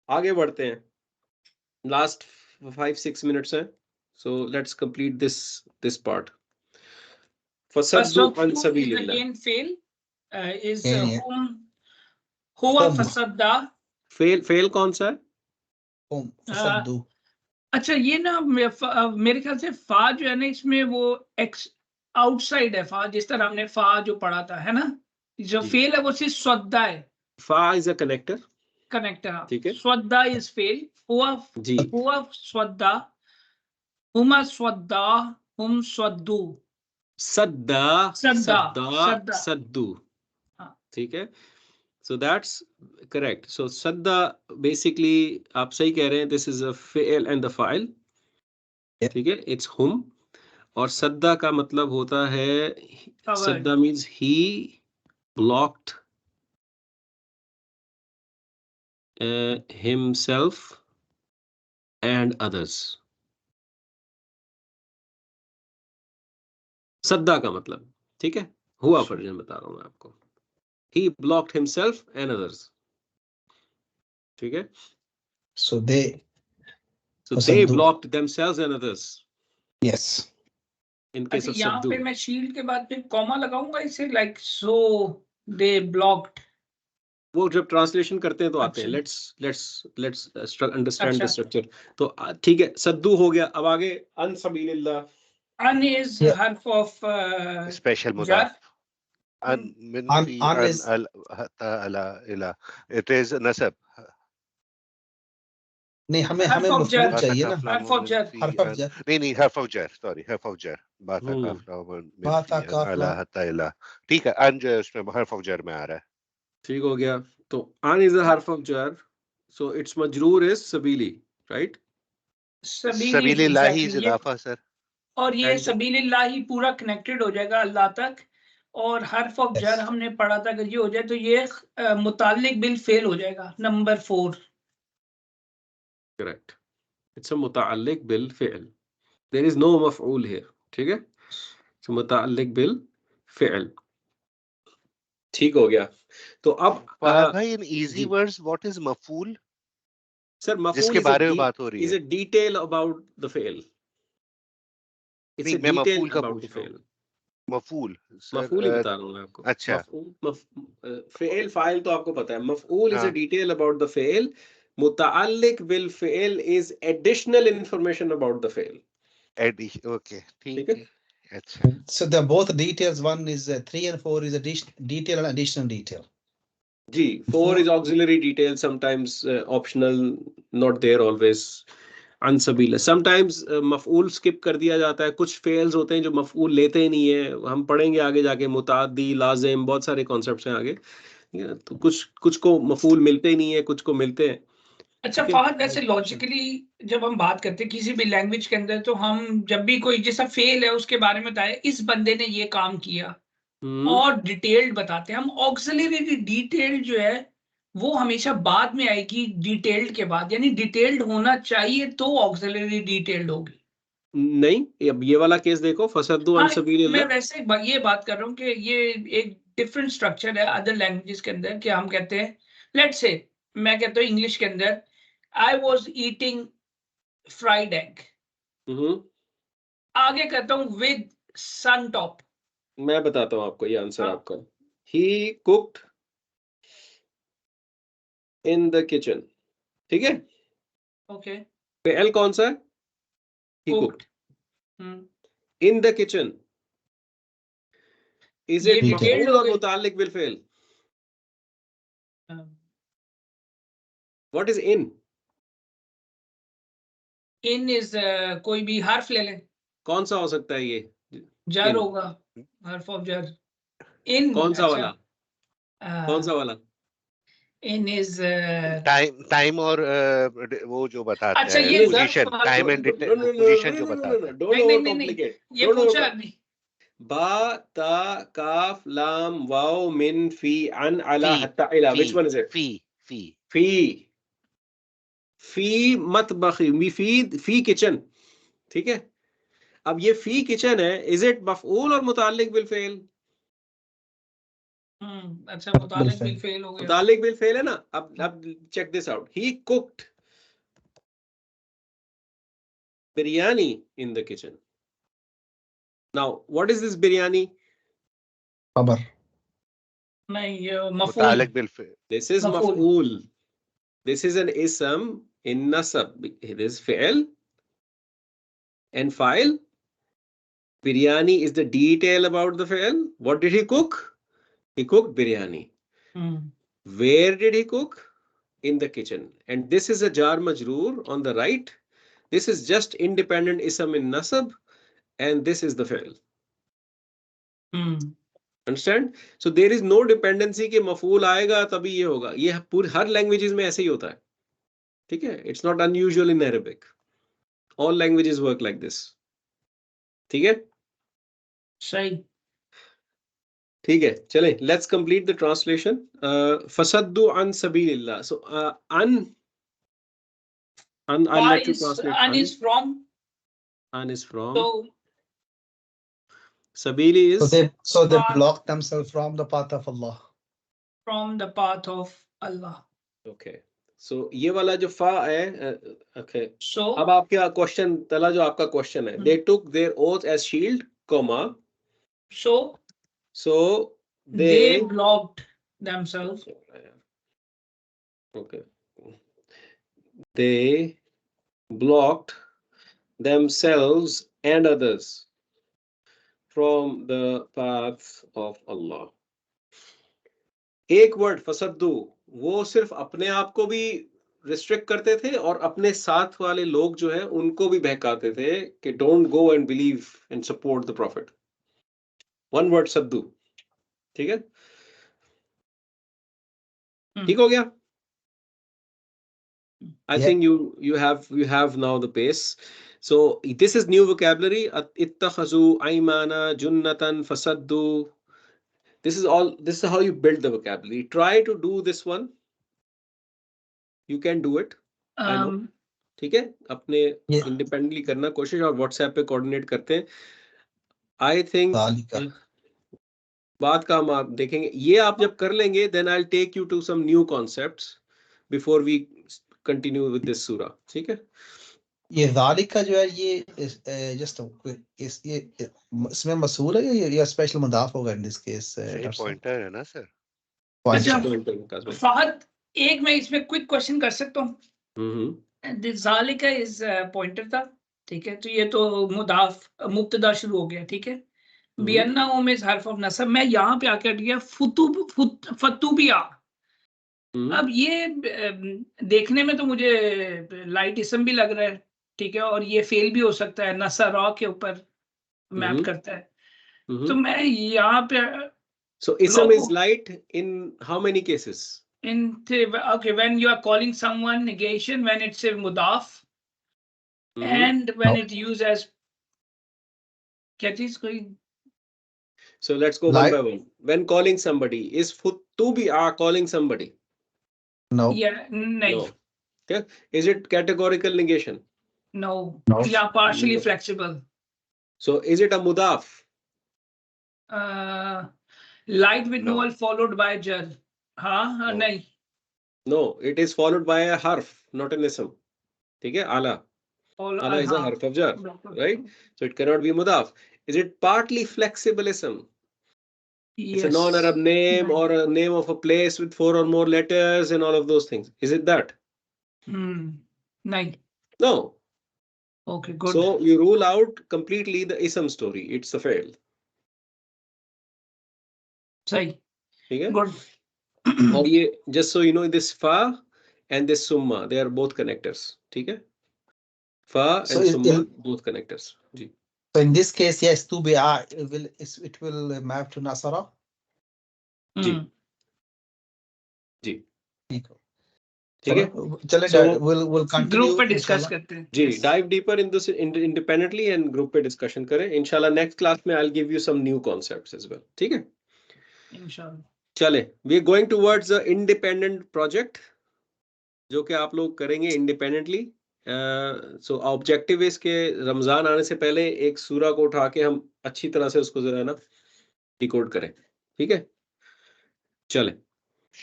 आगे बढ़ते हैं. Last 5-6 minutes है. So let's complete this part. Fasaddu an is sabilillah. again fail is Yeah. whom huwa Hum. fasadda Fail कौन सा है? Hum. Fasaddu. अच्छा ये ना मेरे ख्याल से फा जो है ना इसमें वो एक्स आउटसाइड है फा जिस तरह हमने फा जो पढ़ा था है ना जो जी। फेल है वो सिर्फ स्वद्दा है Fa is a connector. Connector ठीक है। स्वद्दा इज फेल हुआ जी। हुआ स्वद्दा हुमा स्वद्दा हुम स्वद्दू सद्दा सद्दा सद्दा सद्दा सद्दू. हाँ। ठीक है? So that's correct. So sadda basically आप सही कह रहे हैं, this is a fail and the file. ठीक है? It's whom. और सद्दा का मतलब होता है, सद्दा means he blocked himself and others. सद्दा का मतलब, ठीक है? हुआ वर्जन बता रहा हूं मैं आपको. He blocked himself and others. ठीक है? So they they blocked themselves and others. Yes. In case of यहाँ saddu. पे मैं शील्ड के बाद फिर कॉमा लगाऊंगा इसे लाइक सो दे ब्लॉक्ड वो जब ट्रांसलेशन करते हैं तो आते हैं. Let's understand the structure. तो ठीक है, सद्दू हो गया. अब आगे अन सबीलिल्लाह. अन इज हर्फ ऑफ स्पेशल मुदाफ. अन min fi an al hatta ala ila. It is nasab. नहीं हमें मफूल चाहिए ना. हर्फ ऑफ जर नहीं हर्फ ऑफ जर, सॉरी हर्फ ऑफ जर. बाता काफला min fi an ala hatta ila. ठीक है, अन जो है उसमें हर्फ ऑफ जर में आ रहा है. ठीक हो गया. तो अन इज अ हर्फ ऑफ जर, सो इट्स मजरूर इज सबीली, राइट? सबीलिल्लाही इज इजाफा सर. और ये सबीलिल्लाही पूरा कनेक्टेड हो जाएगा अल्लाह तक. और हर्फ ऑफ जर हमने पढ़ा था अगर ये हो जाए तो ये मुताल्लिक बिल फेल हो जाएगा. Number 4 correct. इट्स अ मुताल्लिक बिल फ़िल. देयर इज नो मफऊल हियर. ठीक है? इट्स मुताल्लिक बिल फ़िल. ठीक हो गया. तो अब भाई in easy words what is मफूल? सर मफूल जिसके बारे में बात हो रही है is a detail about the फ़िल. It's a detail about the फ़िल. मफूल मफूल ही बता रहा हूँ मैं आपको. अच्छा. फ़िल फाइल तो आपको पता है. मफऊल is a detail about the फ़िल. मुताल्लिक बिल फ़िल is additional information about the फ़िल. ओके ठीक है. अच्छा. So they're both details. One is 3 and 4 is a detail and additional detail. जी. 4 is auxiliary detail, sometimes optional, not there always. अन सबील। समटाइम्स मफऊल स्किप कर दिया जाता है, कुछ फेल्स होते हैं जो मफऊल लेते ही नहीं है, हम पढ़ेंगे आगे जाके मुताद्दी, लाजिम, बहुत सारे कॉन्सेप्ट्स हैं आगे, तो कुछ को मफऊल मिलते ही नहीं है, कुछ को मिलते हैं। अच्छा फहद, वैसे लॉजिकली जब हम बात करते हैं किसी भी लैंग्वेज के अंदर, तो हम जब भी कोई जैसा फेल है उसके बारे में बताए, इस बंदे ने ये काम किया और डिटेल्ड बताते हैं हम। ऑक्सिलरी डिटेल्ड जो है वो हमेशा बाद में आएगी डिटेल्ड के बाद, यानी डिटेल्ड होना चाहिए तो ऑक्सिलरी डिटेल्ड होगी। नहीं, अब ये वाला केस देखो, फसद्दू अन हाँ, सबील। मैं वैसे ये बात कर रहा हूँ कि ये एक डिफरेंट स्ट्रक्चर है अदर लैंग्वेजेस के अंदर, कि हम कहते हैं, लेट्स से मैं कहता हूँ इंग्लिश के अंदर, I was eating fried egg, आगे कहता हूँ विद सन टॉप। मैं बताता हूँ आपको ये आंसर हाँ। आपका, he cooked in the kitchen, ठीक है। ओके, फेल कौन सा है? He cooked. Cooked in the kitchen, is ये इट Detail. डिटेल्ड मफऊल हो और गई। मुताल्लिक बिल फेल? What is in? In is कोई भी हर्फ ले लें, कौन सा हो सकता है ये? जर इन होगा, हर्फ ऑफ जर। इन, कौन सा वाला? अच्छा, कौन सा वाला? इन इज, टाइम और वो जो बताता अच्छा है ये जर्फ पोजीशन, वाला, टाइम एंड पोजीशन जो बताता है। डोंट नहीं नहीं ओवर नहीं नहीं, कॉम्प्लिकेट, ये डोंट पूछा ओवर। अभी। बा ता काफ लाम वाओ मिन फी अन अला फी हत्ता इला, फी व्हिच वन इज इट? फी फी फी, फी मतबखी, फी किचन, ठीक है। अब ये फी किचन है, इज इट मफऊल और मुताल्लिक बिल फेल? अच्छा, मुतालिक बिल फेल हो गया। मुताल्लिक बिल फेल है ना। अब check this out, he cooked biryani in the kitchen. Now what is this biryani? खबर। नहीं, ये मफूल, मुतालिक bill fail. This is मफूल। maf'ul. This is an ism in nasab. It is fi'l and fa'il. Biryani is the detail about the fi'l. What did he cook? He cooked biryani. Where did he cook? In the kitchen. And this is a jar majroor on the right. This is just independent ism in nasab, and this is the fi'l. Understand? So there is no dependency कि मफूल आएगा तभी ये होगा। ये पूरी हर languages में ऐसे ही होता है, ठीक है। It's not unusual in Arabic, all languages work like this, ठीक है। सही। ठीक है, चलें, लेट्स कंप्लीट द ट्रांसलेशन। फसद्दु अन सबीलिल्लाह। सो अन I'll let you translate. An is from, An is from, so sabili is So they Path. block themselves from the path of Allah. from the path of Allah. okay. So ये वाला जो फा है, okay. So अब आपका question तला, जो आपका क्वेश्चन है, they took their oath as shield, comma, so they blocked themselves. Okay. They blocked themselves and others from the path of Allah. एक वर्ड फसद्दू, वो सिर्फ अपने आप को भी रिस्ट्रिक्ट करते थे और अपने साथ वाले लोग जो है उनको भी बहकाते थे कि don't go and believe and support the prophet. One word सद्दू, ठीक है। ठीक हो गया? I think you have now the pace. So this is new vocabulary. Ittakhazu aymana junnatan fasaddu. This is how you build the vocabulary. Try to do this one. You can do it. I know. ठीक है, अपने independently करना कोशिश, और WhatsApp पे coordinate करते हैं। I think बात का हम आप देखेंगे, ये आप जब कर लेंगे then I will take you to some new concepts before we continue with this सूरा, ठीक है। ये ज़ालिका जो है ये जस्ट ये इसमें मसूल है या स्पेशल मुदाफ होगा इन दिस केस? पॉइंटर है ना सर। अच्छा फहद, एक मैं इसमें क्विक क्वेश्चन कर सकता हूँ। ज़ालिका इज पॉइंटर था, ठीक है, तो ये तो मुदाफ मुब्तदा शुरू हो गया, ठीक है। बियन्ना में हर्फ ऑफ नसब, मैं यहाँ पे आके अट गया फतूबिया। अब ये देखने में तो मुझे लाइट इसम भी लग रहा है, ठीक है, और ये फेल भी हो सकता है, नसरा के ऊपर मैप करता है। तो मैं यहाँ पे so ism is light in how many cases? Okay, when you are calling someone negation, when it's a mudaf, and when it used as so let's go one by one. When calling somebody, is to be are calling somebody? No. Yeah, no. Okay. Is it categorical negation? No. Yeah, partially flexible. So is it a mudaf? Light with null followed by jar. हाँ, नहीं. No, it is followed by a harf, not an ism. ठीक है, ala. Ala is a harf of jar, right? So it cannot be mudaf. Is it partly flexible ism? It's a non-Arab name or a name of a place with 4 or more letters and all of those things. Is it that? Nahi. No. Okay, good. So you rule out completely the ism story. It's a fail. Sahi. Okay? Good. और ये just so you know, this fa and this summa, they are both connectors. ठीक है? Fa and summa both connectors. Ji. So in this case, yes, to be it will map to nasara. जी. जी. ठीक है, चले we'll continue. Group पे discuss करते हैं. जी, dive deeper in this independently and group पे discussion करें. इंशाल्लाह next class में I'll give you some new concepts as well. ठीक है? इंशाल्लाह. चले, we are going towards the independent project जो कि आप लोग करेंगे independently. So objective is कि रमजान आने से पहले एक सूरा को उठा के हम अच्छी तरह से उसको जरा ना डिकोड करें. ठीक है? चले,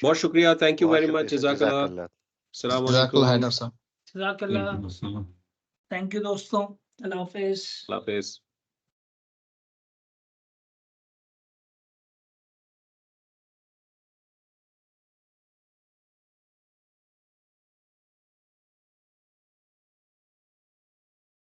बहुत शुक्रिया. Thank you very much. जज़ाकल्लाह. अस्सलाम वालेकुम. जज़ाकल्लाह. थैंक यू दोस्तों. अल्लाह हाफिज. अल्लाह हाफिज.